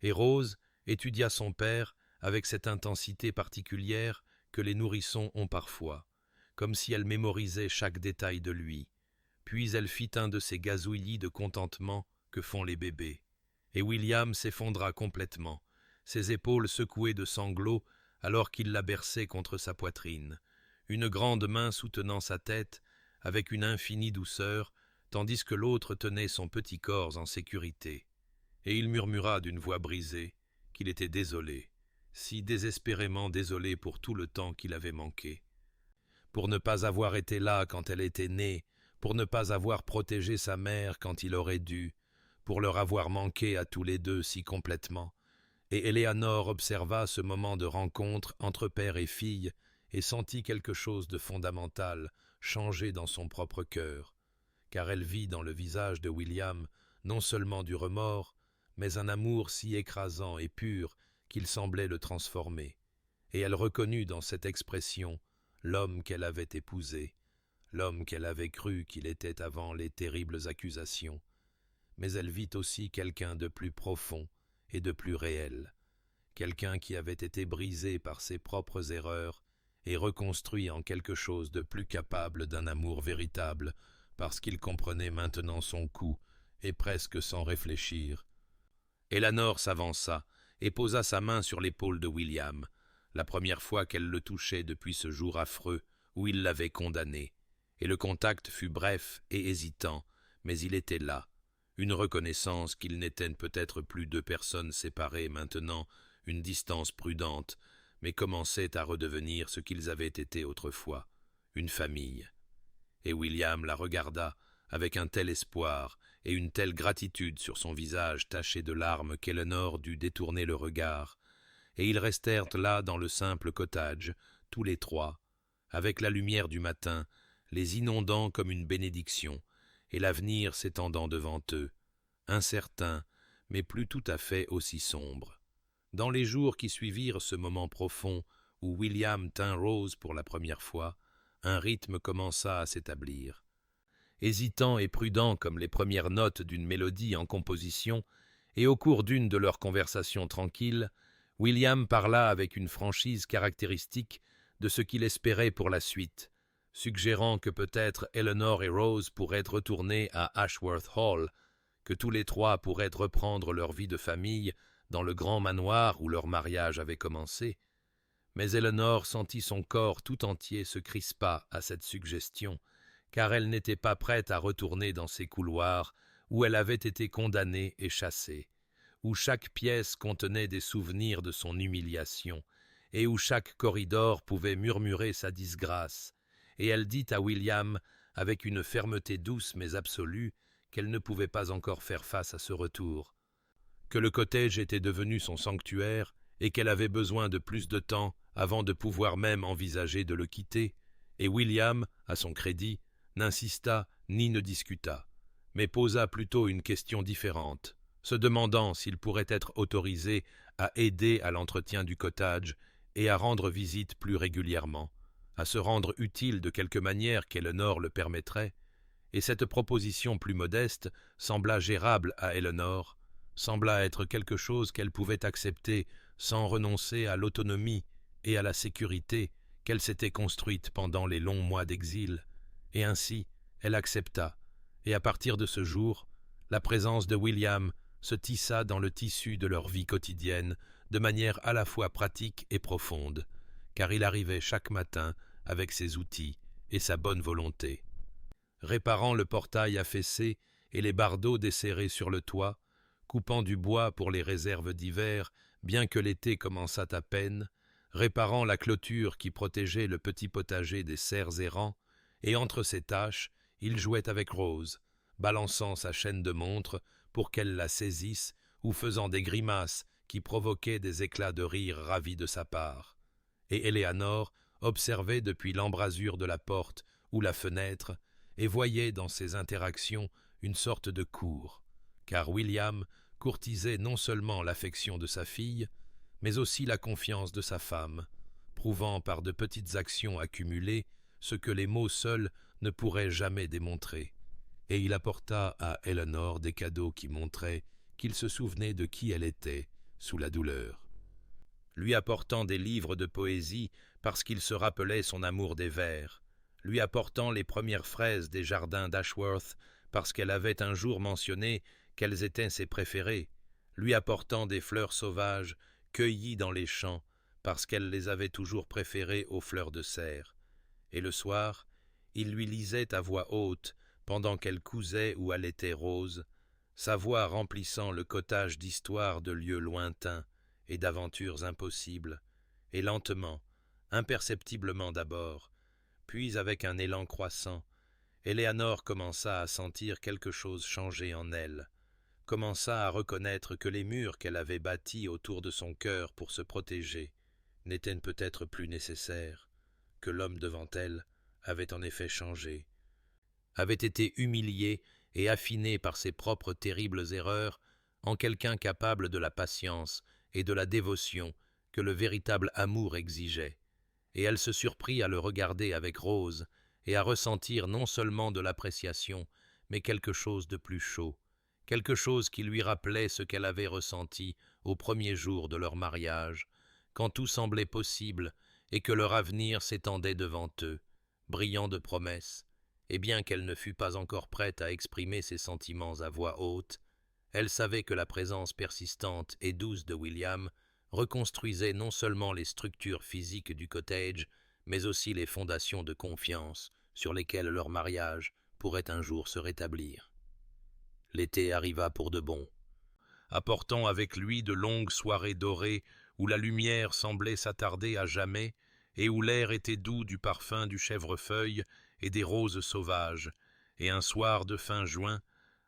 Et Rose étudia son père avec cette intensité particulière que les nourrissons ont parfois, comme si elle mémorisait chaque détail de lui. Puis elle fit un de ces gazouillis de contentement que font les bébés. Et William s'effondra complètement, ses épaules secouées de sanglots alors qu'il la berçait contre sa poitrine, une grande main soutenant sa tête avec une infinie douceur, tandis que l'autre tenait son petit corps en sécurité. Et il murmura d'une voix brisée qu'il était désolé, si désespérément désolé pour tout le temps qu'il avait manqué. Pour ne pas avoir été là quand elle était née, pour ne pas avoir protégé sa mère quand il aurait dû, pour leur avoir manqué à tous les deux si complètement. Et Éléanore observa ce moment de rencontre entre père et fille et sentit quelque chose de fondamental changer dans son propre cœur, car elle vit dans le visage de William non seulement du remords, mais un amour si écrasant et pur qu'il semblait le transformer, et elle reconnut dans cette expression l'homme qu'elle avait épousé, l'homme qu'elle avait cru qu'il était avant les terribles accusations, mais elle vit aussi quelqu'un de plus profond et de plus réel, quelqu'un qui avait été brisé par ses propres erreurs et reconstruit en quelque chose de plus capable d'un amour véritable, parce qu'il comprenait maintenant son coup, et presque sans réfléchir. Éléanore s'avança et posa sa main sur l'épaule de William, la première fois qu'elle le touchait depuis ce jour affreux où il l'avait condamné, et le contact fut bref et hésitant, mais il était là, une reconnaissance qu'ils n'étaient peut-être plus deux personnes séparées maintenant, une distance prudente, mais commençaient à redevenir ce qu'ils avaient été autrefois, une famille. Et William la regarda avec un tel espoir et une telle gratitude sur son visage taché de larmes qu'Éléanore dut détourner le regard, et ils restèrent là dans le simple cottage, tous les trois, avec la lumière du matin, les inondant comme une bénédiction, et l'avenir s'étendant devant eux, incertain, mais plus tout à fait aussi sombre. Dans les jours qui suivirent ce moment profond où William tint Rose pour la première fois, un rythme commença à s'établir. Hésitant et prudent comme les premières notes d'une mélodie en composition, et au cours d'une de leurs conversations tranquilles, William parla avec une franchise caractéristique de ce qu'il espérait pour la suite, suggérant que peut-être Éléanore et Rose pourraient retourner à Ashworth Hall, que tous les trois pourraient reprendre leur vie de famille dans le grand manoir où leur mariage avait commencé. Mais Éléanore sentit son corps tout entier se crispa à cette suggestion, car elle n'était pas prête à retourner dans ces couloirs où elle avait été condamnée et chassée, où chaque pièce contenait des souvenirs de son humiliation, et où chaque corridor pouvait murmurer sa disgrâce, et elle dit à William, avec une fermeté douce mais absolue, qu'elle ne pouvait pas encore faire face à ce retour, que le cottage était devenu son sanctuaire et qu'elle avait besoin de plus de temps avant de pouvoir même envisager de le quitter, et William, à son crédit, n'insista ni ne discuta, mais posa plutôt une question différente, se demandant s'il pourrait être autorisé à aider à l'entretien du cottage et à rendre visite plus régulièrement, à se rendre utile de quelque manière qu'Eleanor le permettrait, et cette proposition plus modeste sembla gérable à Eleanor, sembla être quelque chose qu'elle pouvait accepter sans renoncer à l'autonomie et à la sécurité qu'elle s'était construite pendant les longs mois d'exil, et ainsi elle accepta, et à partir de ce jour, la présence de William se tissa dans le tissu de leur vie quotidienne de manière à la fois pratique et profonde, car il arrivait chaque matin avec ses outils et sa bonne volonté. Réparant le portail affaissé et les bardeaux desserrés sur le toit, coupant du bois pour les réserves d'hiver, bien que l'été commençât à peine, réparant la clôture qui protégeait le petit potager des cerfs errants, et entre ces tâches, il jouait avec Rose, balançant sa chaîne de montre pour qu'elle la saisisse ou faisant des grimaces qui provoquaient des éclats de rire ravis de sa part. Et Eleanor observait depuis l'embrasure de la porte ou la fenêtre et voyait dans ces interactions une sorte de cour, car William courtisait non seulement l'affection de sa fille, mais aussi la confiance de sa femme, prouvant par de petites actions accumulées ce que les mots seuls ne pourraient jamais démontrer. Et il apporta à Eleanor des cadeaux qui montraient qu'il se souvenait de qui elle était sous la douleur. Lui apportant des livres de poésie parce qu'il se rappelait son amour des vers, lui apportant les premières fraises des jardins d'Ashworth parce qu'elle avait un jour mentionné qu'elles étaient ses préférées, lui apportant des fleurs sauvages cueillies dans les champs parce qu'elle les avait toujours préférées aux fleurs de serre. Et le soir, il lui lisait à voix haute, pendant qu'elle cousait ou allaitait Rose, sa voix remplissant le cottage d'histoires de lieux lointains et d'aventures impossibles, et lentement, imperceptiblement d'abord, puis avec un élan croissant, Eleanor commença à sentir quelque chose changer en elle, commença à reconnaître que les murs qu'elle avait bâtis autour de son cœur pour se protéger n'étaient peut-être plus nécessaires, que l'homme devant elle avait en effet changé, avait été humilié et affiné par ses propres terribles erreurs en quelqu'un capable de la patience et de la dévotion que le véritable amour exigeait, et elle se surprit à le regarder avec Rose et à ressentir non seulement de l'appréciation, mais quelque chose de plus chaud, quelque chose qui lui rappelait ce qu'elle avait ressenti au premier jour de leur mariage, quand tout semblait possible et que leur avenir s'étendait devant eux, brillant de promesses, et bien qu'elle ne fût pas encore prête à exprimer ses sentiments à voix haute, elle savait que la présence persistante et douce de William reconstruisait non seulement les structures physiques du cottage, mais aussi les fondations de confiance sur lesquelles leur mariage pourrait un jour se rétablir. L'été arriva pour de bon, apportant avec lui de longues soirées dorées où la lumière semblait s'attarder à jamais et où l'air était doux du parfum du chèvrefeuille et des roses sauvages, et un soir de fin juin,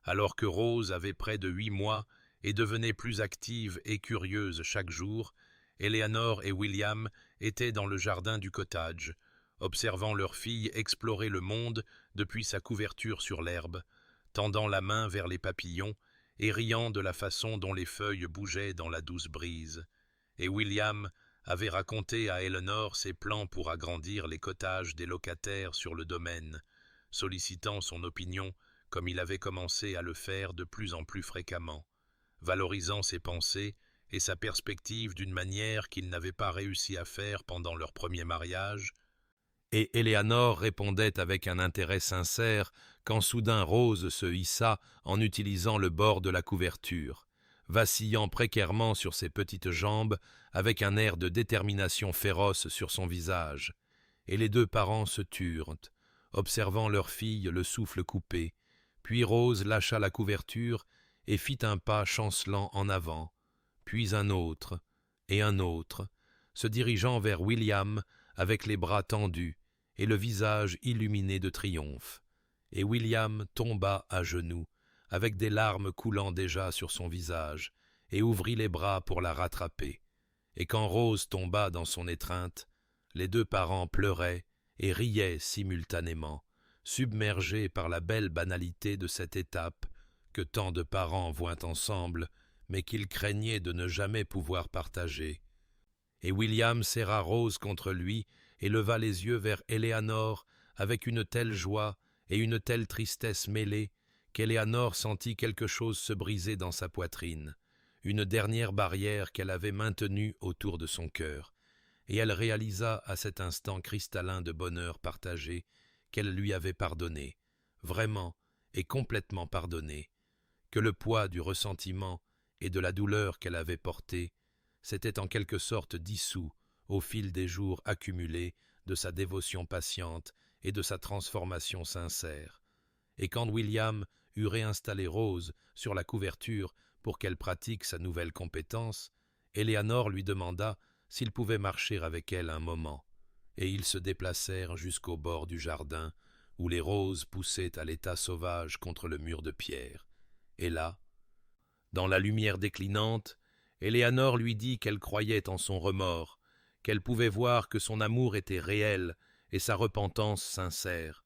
alors que Rose avait près de 8 mois et devenait plus active et curieuse chaque jour, Eleanor et William étaient dans le jardin du cottage, observant leur fille explorer le monde depuis sa couverture sur l'herbe, tendant la main vers les papillons et riant de la façon dont les feuilles bougeaient dans la douce brise. Et William avait raconté à Eleanor ses plans pour agrandir les cottages des locataires sur le domaine, sollicitant son opinion comme il avait commencé à le faire de plus en plus fréquemment, valorisant ses pensées et sa perspective d'une manière qu'il n'avait pas réussi à faire pendant leur premier mariage, et Eleanor répondait avec un intérêt sincère quand soudain Rose se hissa en utilisant le bord de la couverture, vacillant précairement sur ses petites jambes avec un air de détermination féroce sur son visage, et les deux parents se turent, observant leur fille le souffle coupé, puis Rose lâcha la couverture et fit un pas chancelant en avant, puis un autre, se dirigeant vers William avec les bras tendus et le visage illuminé de triomphe. Et William tomba à genoux, avec des larmes coulant déjà sur son visage, et ouvrit les bras pour la rattraper. Et quand Rose tomba dans son étreinte, les deux parents pleuraient et riaient simultanément, submergés par la belle banalité de cette étape que tant de parents voient ensemble, mais qu'ils craignaient de ne jamais pouvoir partager. Et William serra Rose contre lui et leva les yeux vers Éléanor avec une telle joie et une telle tristesse mêlée qu'Éléanor sentit quelque chose se briser dans sa poitrine, une dernière barrière qu'elle avait maintenue autour de son cœur, et elle réalisa à cet instant cristallin de bonheur partagé qu'elle lui avait pardonné, vraiment et complètement pardonné, que le poids du ressentiment et de la douleur qu'elle avait porté s'était en quelque sorte dissous au fil des jours accumulés de sa dévotion patiente et de sa transformation sincère. Et quand William eut réinstallé Rose sur la couverture pour qu'elle pratique sa nouvelle compétence, Éléanor lui demanda s'il pouvait marcher avec elle un moment, et ils se déplacèrent jusqu'au bord du jardin où les roses poussaient à l'état sauvage contre le mur de pierre. Et là, dans la lumière déclinante, Éléanor lui dit qu'elle croyait en son remords, qu'elle pouvait voir que son amour était réel et sa repentance sincère.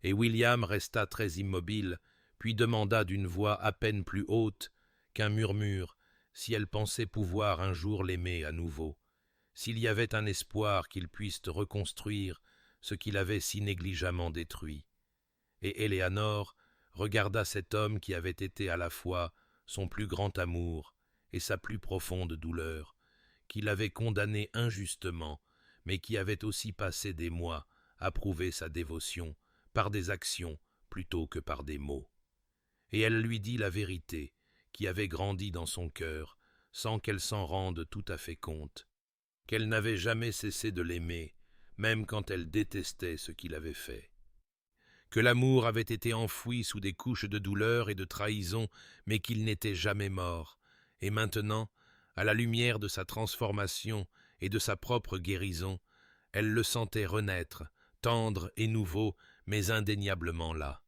Et William resta très immobile, puis demanda d'une voix à peine plus haute qu'un murmure si elle pensait pouvoir un jour l'aimer à nouveau, s'il y avait un espoir qu'il puisse reconstruire ce qu'il avait si négligemment détruit. Et Éléanor regarda cet homme qui avait été à la fois son plus grand amour et sa plus profonde douleur, qui l'avait condamné injustement, mais qui avait aussi passé des mois à prouver sa dévotion par des actions plutôt que par des mots. Et elle lui dit la vérité, qui avait grandi dans son cœur, sans qu'elle s'en rende tout à fait compte, qu'elle n'avait jamais cessé de l'aimer, même quand elle détestait ce qu'il avait fait, que l'amour avait été enfoui sous des couches de douleur et de trahison, mais qu'il n'était jamais mort, et maintenant, à la lumière de sa transformation et de sa propre guérison, elle le sentait renaître, tendre et nouveau, mais indéniablement là.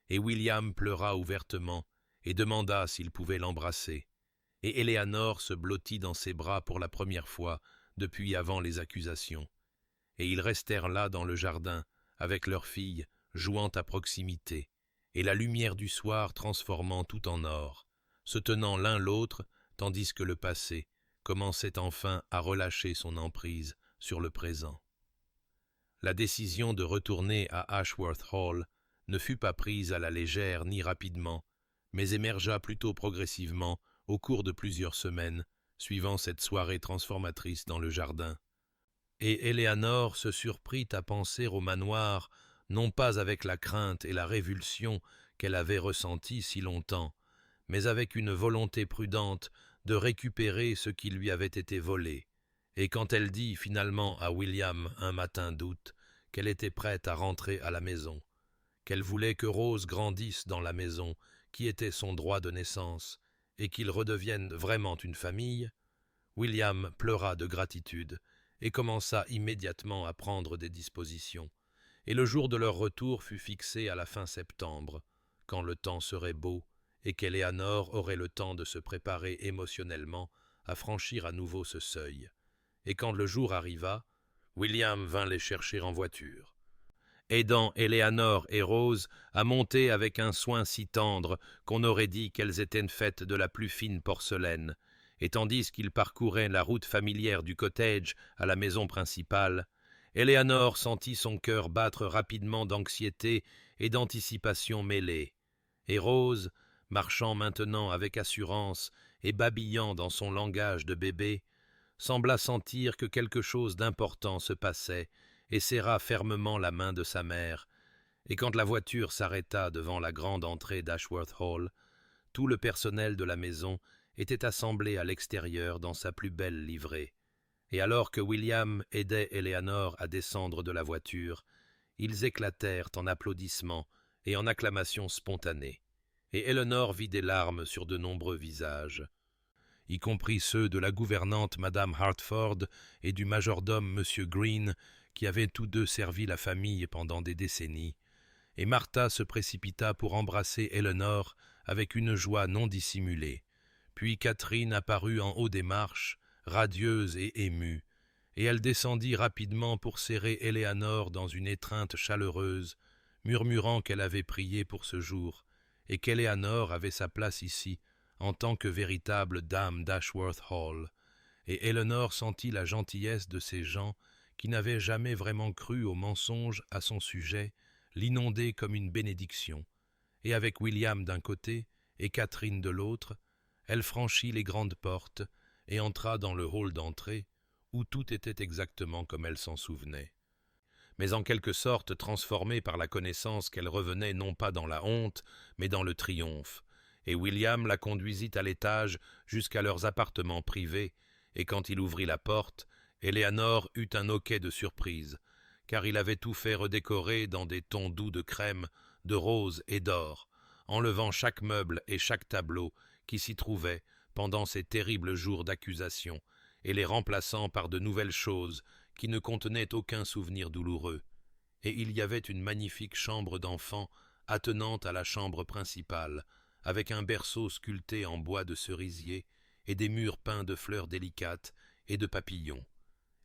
Et William pleura ouvertement et demanda s'il pouvait l'embrasser. Et Éléanor se blottit dans ses bras pour la première fois depuis avant les accusations. Et ils restèrent là dans le jardin, avec leur fille, jouant à proximité, et la lumière du soir transformant tout en or, se tenant l'un l'autre, tandis que le passé commençait enfin à relâcher son emprise sur le présent. La décision de retourner à Ashworth Hall ne fut pas prise à la légère ni rapidement, mais émergea plutôt progressivement au cours de plusieurs semaines, suivant cette soirée transformatrice dans le jardin. Et Éléanor se surprit à penser au manoir, non pas avec la crainte et la révulsion qu'elle avait ressenties si longtemps, mais avec une volonté prudente de récupérer ce qui lui avait été volé. Et quand elle dit finalement à William un matin d'août qu'elle était prête à rentrer à la maison, qu'elle voulait que Rose grandisse dans la maison qui était son droit de naissance et qu'ils redeviennent vraiment une famille, William pleura de gratitude et commença immédiatement à prendre des dispositions. Et le jour de leur retour fut fixé à la fin septembre, quand le temps serait beau et qu'Éléanor aurait le temps de se préparer émotionnellement à franchir à nouveau ce seuil. Et quand le jour arriva, William vint les chercher en voiture, aidant Éléanor et Rose à monter avec un soin si tendre qu'on aurait dit qu'elles étaient faites de la plus fine porcelaine, et tandis qu'ils parcouraient la route familière du cottage à la maison principale, Éléanor sentit son cœur battre rapidement d'anxiété et d'anticipation mêlées, et Rose, marchant maintenant avec assurance et babillant dans son langage de bébé, sembla sentir que quelque chose d'important se passait et serra fermement la main de sa mère, et quand la voiture s'arrêta devant la grande entrée d'Ashworth Hall, tout le personnel de la maison était assemblé à l'extérieur dans sa plus belle livrée, et alors que William aidait Éléanor à descendre de la voiture, ils éclatèrent en applaudissements et en acclamations spontanées, et Elinor vit des larmes sur de nombreux visages, y compris ceux de la gouvernante Madame Hartford et du majordome M. Green, qui avaient tous deux servi la famille pendant des décennies, et Martha se précipita pour embrasser Elinor avec une joie non dissimulée. Puis Catherine apparut en haut des marches, radieuse et émue, et elle descendit rapidement pour serrer Éléanore dans une étreinte chaleureuse, murmurant qu'elle avait prié pour ce jour, et qu'Éléanore avait sa place ici, en tant que véritable dame d'Ashworth Hall, et Elinor sentit la gentillesse de ces gens qui n'avaient jamais vraiment cru au mensonge à son sujet, l'inonder comme une bénédiction, et avec William d'un côté et Catherine de l'autre, elle franchit les grandes portes et entra dans le hall d'entrée, où tout était exactement comme elle s'en souvenait. Mais en quelque sorte transformée par la connaissance qu'elle revenait non pas dans la honte, mais dans le triomphe, et William la conduisit à l'étage jusqu'à leurs appartements privés, et quand il ouvrit la porte, Éléanore eut un hoquet de surprise, car il avait tout fait redécorer dans des tons doux de crème, de rose et d'or, enlevant chaque meuble et chaque tableau qui s'y trouvait pendant ces terribles jours d'accusation, et les remplaçant par de nouvelles choses qui ne contenaient aucun souvenir douloureux. Et il y avait une magnifique chambre d'enfant attenante à la chambre principale, avec un berceau sculpté en bois de cerisier et des murs peints de fleurs délicates et de papillons.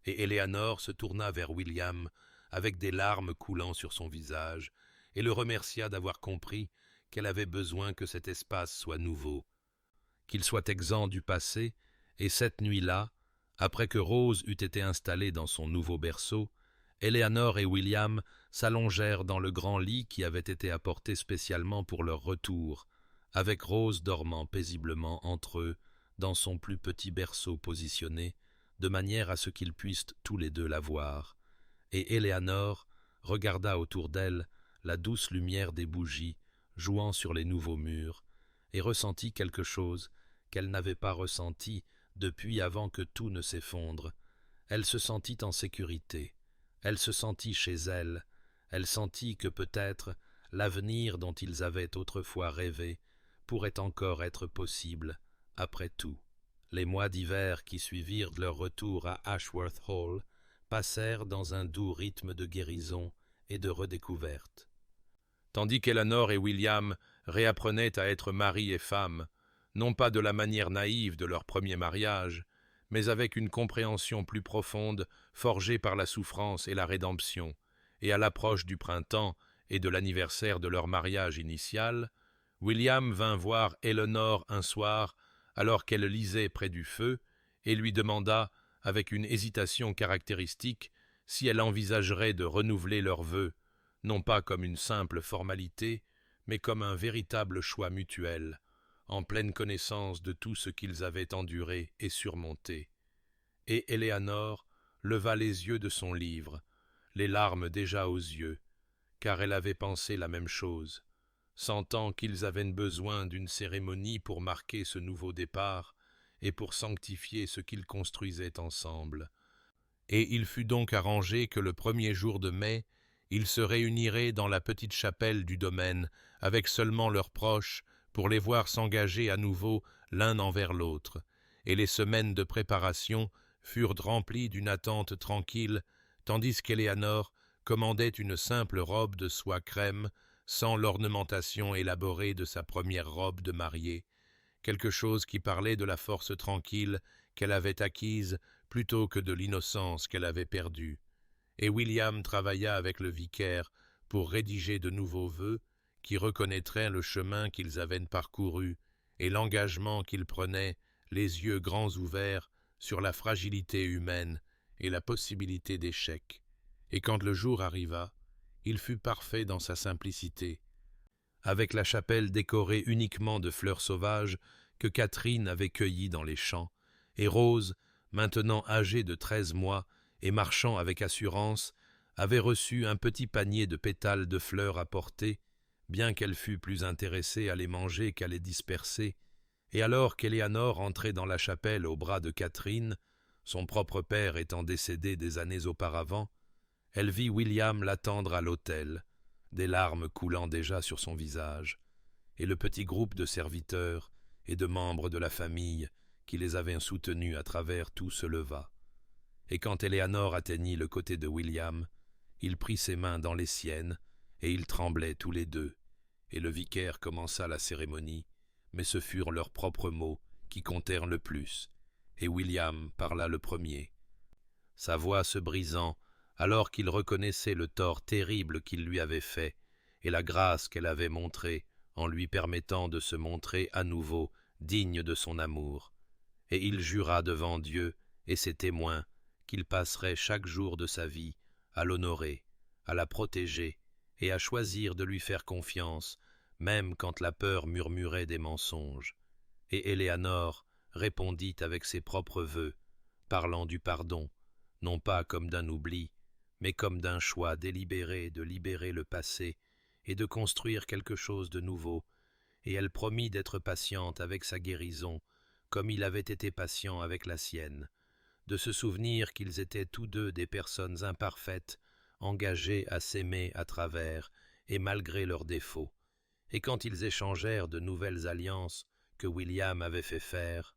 Et Éléanore se tourna vers William avec des larmes coulant sur son visage et le remercia d'avoir compris qu'elle avait besoin que cet espace soit nouveau, qu'il soit exempt du passé, et cette nuit-là, après que Rose eut été installée dans son nouveau berceau, Éléanore et William s'allongèrent dans le grand lit qui avait été apporté spécialement pour leur retour, avec Rose dormant paisiblement entre eux dans son plus petit berceau positionné, de manière à ce qu'ils puissent tous les deux la voir. Et Éléanore regarda autour d'elle la douce lumière des bougies jouant sur les nouveaux murs, et ressentit quelque chose qu'elle n'avait pas ressenti depuis avant que tout ne s'effondre. Elle se sentit en sécurité, elle se sentit chez elle sentit que peut-être l'avenir dont ils avaient autrefois rêvé pourrait encore être possible après tout. Les mois d'hiver qui suivirent leur retour à Ashworth Hall passèrent dans un doux rythme de guérison et de redécouverte. Tandis qu'Éléanore et William réapprenaient à être mari et femme, non pas de la manière naïve de leur premier mariage, mais avec une compréhension plus profonde forgée par la souffrance et la rédemption, et à l'approche du printemps et de l'anniversaire de leur mariage initial, William vint voir Éléanore un soir alors qu'elle lisait près du feu, et lui demanda, avec une hésitation caractéristique, si elle envisagerait de renouveler leurs vœux, non pas comme une simple formalité, mais comme un véritable choix mutuel, en pleine connaissance de tout ce qu'ils avaient enduré et surmonté. Et Éléanore leva les yeux de son livre, les larmes déjà aux yeux, car elle avait pensé la même chose, sentant qu'ils avaient besoin d'une cérémonie pour marquer ce nouveau départ et pour sanctifier ce qu'ils construisaient ensemble. Et il fut donc arrangé que le 1er jour de mai, ils se réuniraient dans la petite chapelle du domaine avec seulement leurs proches pour les voir s'engager à nouveau l'un envers l'autre, et les semaines de préparation furent remplies d'une attente tranquille, tandis qu'Éléanore commandait une simple robe de soie crème, sans l'ornementation élaborée de sa première robe de mariée, quelque chose qui parlait de la force tranquille qu'elle avait acquise plutôt que de l'innocence qu'elle avait perdue. Et William travailla avec le vicaire pour rédiger de nouveaux vœux qui reconnaîtraient le chemin qu'ils avaient parcouru et l'engagement qu'ils prenaient, les yeux grands ouverts, sur la fragilité humaine et la possibilité d'échec. Et quand le jour arriva, il fut parfait dans sa simplicité, avec la chapelle décorée uniquement de fleurs sauvages que Catherine avait cueillies dans les champs, et Rose, maintenant âgée de 13 mois et marchant avec assurance, avait reçu un petit panier de pétales de fleurs à porter, bien qu'elle fût plus intéressée à les manger qu'à les disperser, et alors qu'Éléanore entrait dans la chapelle au bras de Catherine, son propre père étant décédé des années auparavant, Elle vit William l'attendre à l'autel, des larmes coulant déjà sur son visage, et le petit groupe de serviteurs et de membres de la famille qui les avaient soutenus à travers tout se leva. Et quand Éléanore atteignit le côté de William, il prit ses mains dans les siennes, et ils tremblaient tous les deux, et le vicaire commença la cérémonie, mais ce furent leurs propres mots qui comptèrent le plus, et William parla le premier, sa voix se brisant alors qu'il reconnaissait le tort terrible qu'il lui avait fait, et la grâce qu'elle avait montrée en lui permettant de se montrer à nouveau digne de son amour. Et il jura devant Dieu et ses témoins qu'il passerait chaque jour de sa vie à l'honorer, à la protéger et à choisir de lui faire confiance, même quand la peur murmurait des mensonges. Et Éléanore répondit avec ses propres vœux, parlant du pardon, non pas comme d'un oubli, mais comme d'un choix délibéré de libérer le passé et de construire quelque chose de nouveau, et elle promit d'être patiente avec sa guérison, comme il avait été patient avec la sienne, de se souvenir qu'ils étaient tous deux des personnes imparfaites, engagées à s'aimer à travers et malgré leurs défauts. Et quand ils échangèrent de nouvelles alliances que William avait fait faire,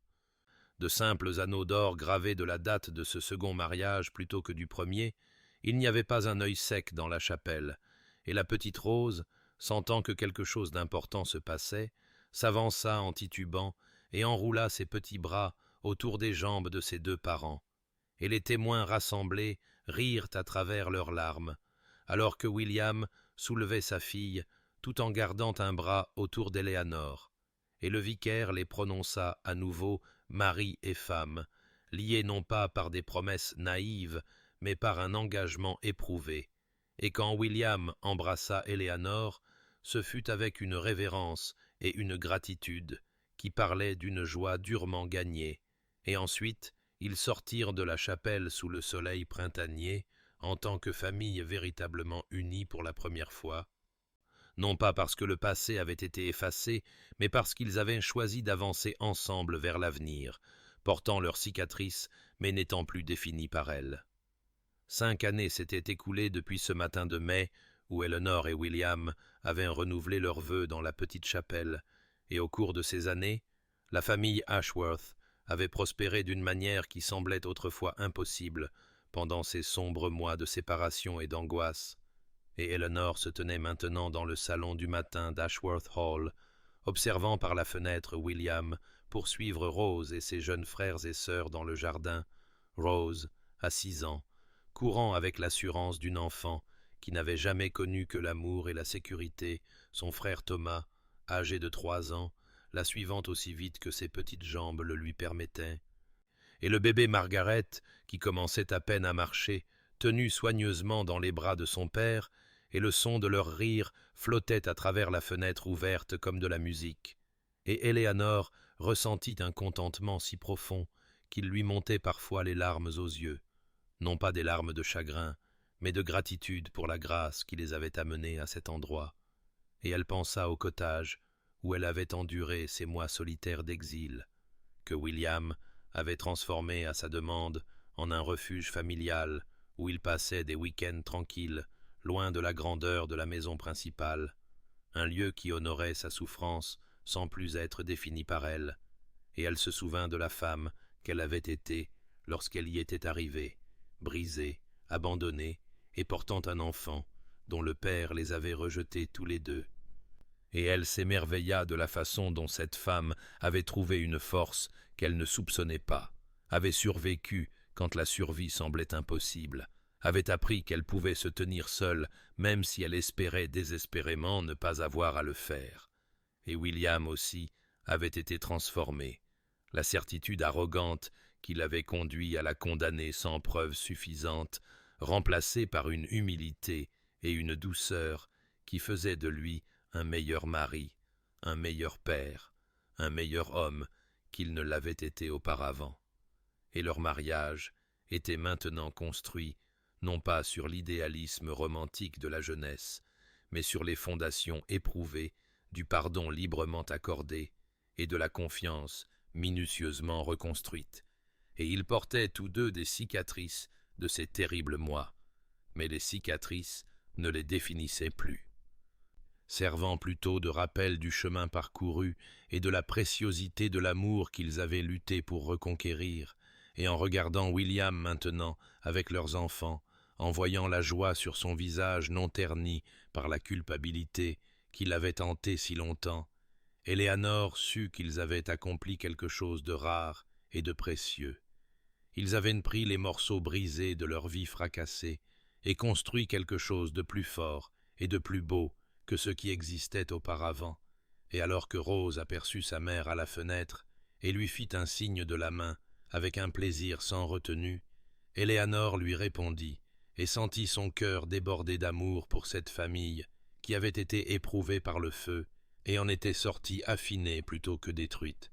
de simples anneaux d'or gravés de la date de ce second mariage plutôt que du premier, il n'y avait pas un œil sec dans la chapelle, et la petite Rose, sentant que quelque chose d'important se passait, s'avança en titubant et enroula ses petits bras autour des jambes de ses deux parents. Et les témoins rassemblés rirent à travers leurs larmes, alors que William soulevait sa fille tout en gardant un bras autour d'Éléanore. Et le vicaire les prononça à nouveau mari et femme, liés non pas par des promesses naïves, mais par un engagement éprouvé. Et quand William embrassa Éléanore, ce fut avec une révérence et une gratitude qui parlaient d'une joie durement gagnée. Et ensuite, ils sortirent de la chapelle sous le soleil printanier, en tant que famille véritablement unie pour la première fois, non pas parce que le passé avait été effacé, mais parce qu'ils avaient choisi d'avancer ensemble vers l'avenir, portant leurs cicatrices, mais n'étant plus définis par elles. 5 années s'étaient écoulées depuis ce matin de mai, où Eleanor et William avaient renouvelé leurs vœux dans la petite chapelle, et au cours de ces années, la famille Ashworth avait prospéré d'une manière qui semblait autrefois impossible pendant ces sombres mois de séparation et d'angoisse. Et Eleanor se tenait maintenant dans le salon du matin d'Ashworth Hall, observant par la fenêtre William poursuivre Rose et ses jeunes frères et sœurs dans le jardin, Rose, à 6 ans, courant avec l'assurance d'une enfant qui n'avait jamais connu que l'amour et la sécurité, son frère Thomas, âgé de 3 ans, la suivant aussi vite que ses petites jambes le lui permettaient, et le bébé Margaret, qui commençait à peine à marcher, tenu soigneusement dans les bras de son père, et le son de leur rire flottait à travers la fenêtre ouverte comme de la musique. Et Éléanore ressentit un contentement si profond qu'il lui montait parfois les larmes aux yeux, non pas des larmes de chagrin, mais de gratitude pour la grâce qui les avait amenés à cet endroit. Et elle pensa au cottage où elle avait enduré ces mois solitaires d'exil, que William avait transformé à sa demande en un refuge familial où il passait des week-ends tranquilles, loin de la grandeur de la maison principale, un lieu qui honorait sa souffrance sans plus être défini par elle, et elle se souvint de la femme qu'elle avait été lorsqu'elle y était arrivée, brisée, abandonnée et portant un enfant dont le père les avait rejetés tous les deux. Et elle s'émerveilla de la façon dont cette femme avait trouvé une force qu'elle ne soupçonnait pas, avait survécu quand la survie semblait impossible, avait appris qu'elle pouvait se tenir seule même si elle espérait désespérément ne pas avoir à le faire. Et William aussi avait été transformé, la certitude arrogante qui l'avait conduit à la condamner sans preuve suffisante, remplacée par une humilité et une douceur qui faisaient de lui un meilleur mari, un meilleur père, un meilleur homme qu'il ne l'avait été auparavant. Et leur mariage était maintenant construit non pas sur l'idéalisme romantique de la jeunesse, mais sur les fondations éprouvées du pardon librement accordé et de la confiance minutieusement reconstruite. Et ils portaient tous deux des cicatrices de ces terribles mois, mais les cicatrices ne les définissaient plus. Servant plutôt de rappel du chemin parcouru et de la préciosité de l'amour qu'ils avaient lutté pour reconquérir, et en regardant William maintenant avec leurs enfants, en voyant la joie sur son visage non terni par la culpabilité qui l'avait hanté si longtemps, Éléanore sut qu'ils avaient accompli quelque chose de rare et de précieux. Ils avaient pris les morceaux brisés de leur vie fracassée et construit quelque chose de plus fort et de plus beau que ce qui existait auparavant. Et alors que Rose aperçut sa mère à la fenêtre et lui fit un signe de la main avec un plaisir sans retenue, Éléanore lui répondit et sentit son cœur déborder d'amour pour cette famille qui avait été éprouvée par le feu et en était sortie affinée plutôt que détruite.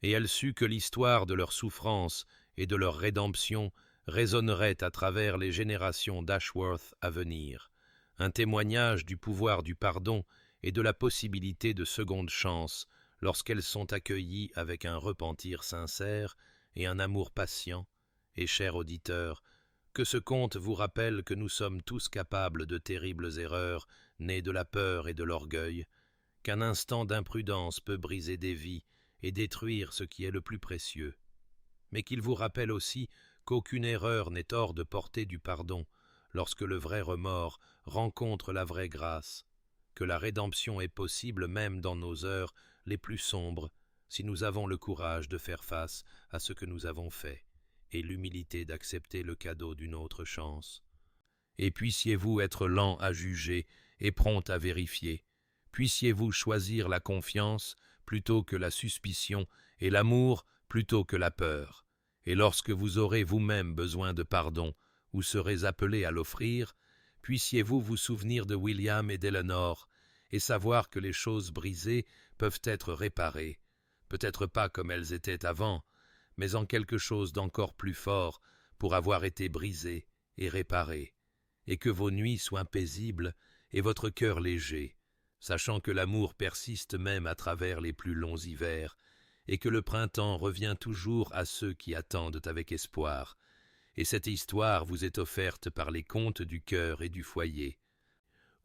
Et elle sut que l'histoire de leur souffrance et de leur rédemption résonnerait à travers les générations d'Ashworth à venir, un témoignage du pouvoir du pardon et de la possibilité de secondes chances lorsqu'elles sont accueillies avec un repentir sincère et un amour patient. Et cher auditeur, que ce conte vous rappelle que nous sommes tous capables de terribles erreurs nées de la peur et de l'orgueil, qu'un instant d'imprudence peut briser des vies et détruire ce qui est le plus précieux, mais qu'il vous rappelle aussi qu'aucune erreur n'est hors de portée du pardon lorsque le vrai remords rencontre la vraie grâce, que la rédemption est possible même dans nos heures les plus sombres si nous avons le courage de faire face à ce que nous avons fait et l'humilité d'accepter le cadeau d'une autre chance. Et puissiez-vous être lent à juger et prompt à vérifier, puissiez-vous choisir la confiance plutôt que la suspicion et l'amour plutôt que la peur, et lorsque vous aurez vous-même besoin de pardon ou serez appelé à l'offrir, puissiez-vous vous souvenir de William et d'Eleanor et savoir que les choses brisées peuvent être réparées, peut-être pas comme elles étaient avant, mais en quelque chose d'encore plus fort pour avoir été brisées et réparées, et que vos nuits soient paisibles et votre cœur léger, sachant que l'amour persiste même à travers les plus longs hivers, et que le printemps revient toujours à ceux qui attendent avec espoir. Et cette histoire vous est offerte par les contes du cœur et du foyer,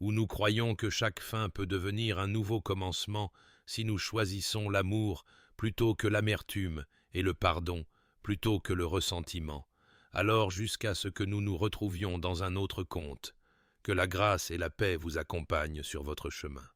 où nous croyons que chaque fin peut devenir un nouveau commencement si nous choisissons l'amour plutôt que l'amertume et le pardon plutôt que le ressentiment. Alors jusqu'à ce que nous nous retrouvions dans un autre conte, que la grâce et la paix vous accompagnent sur votre chemin.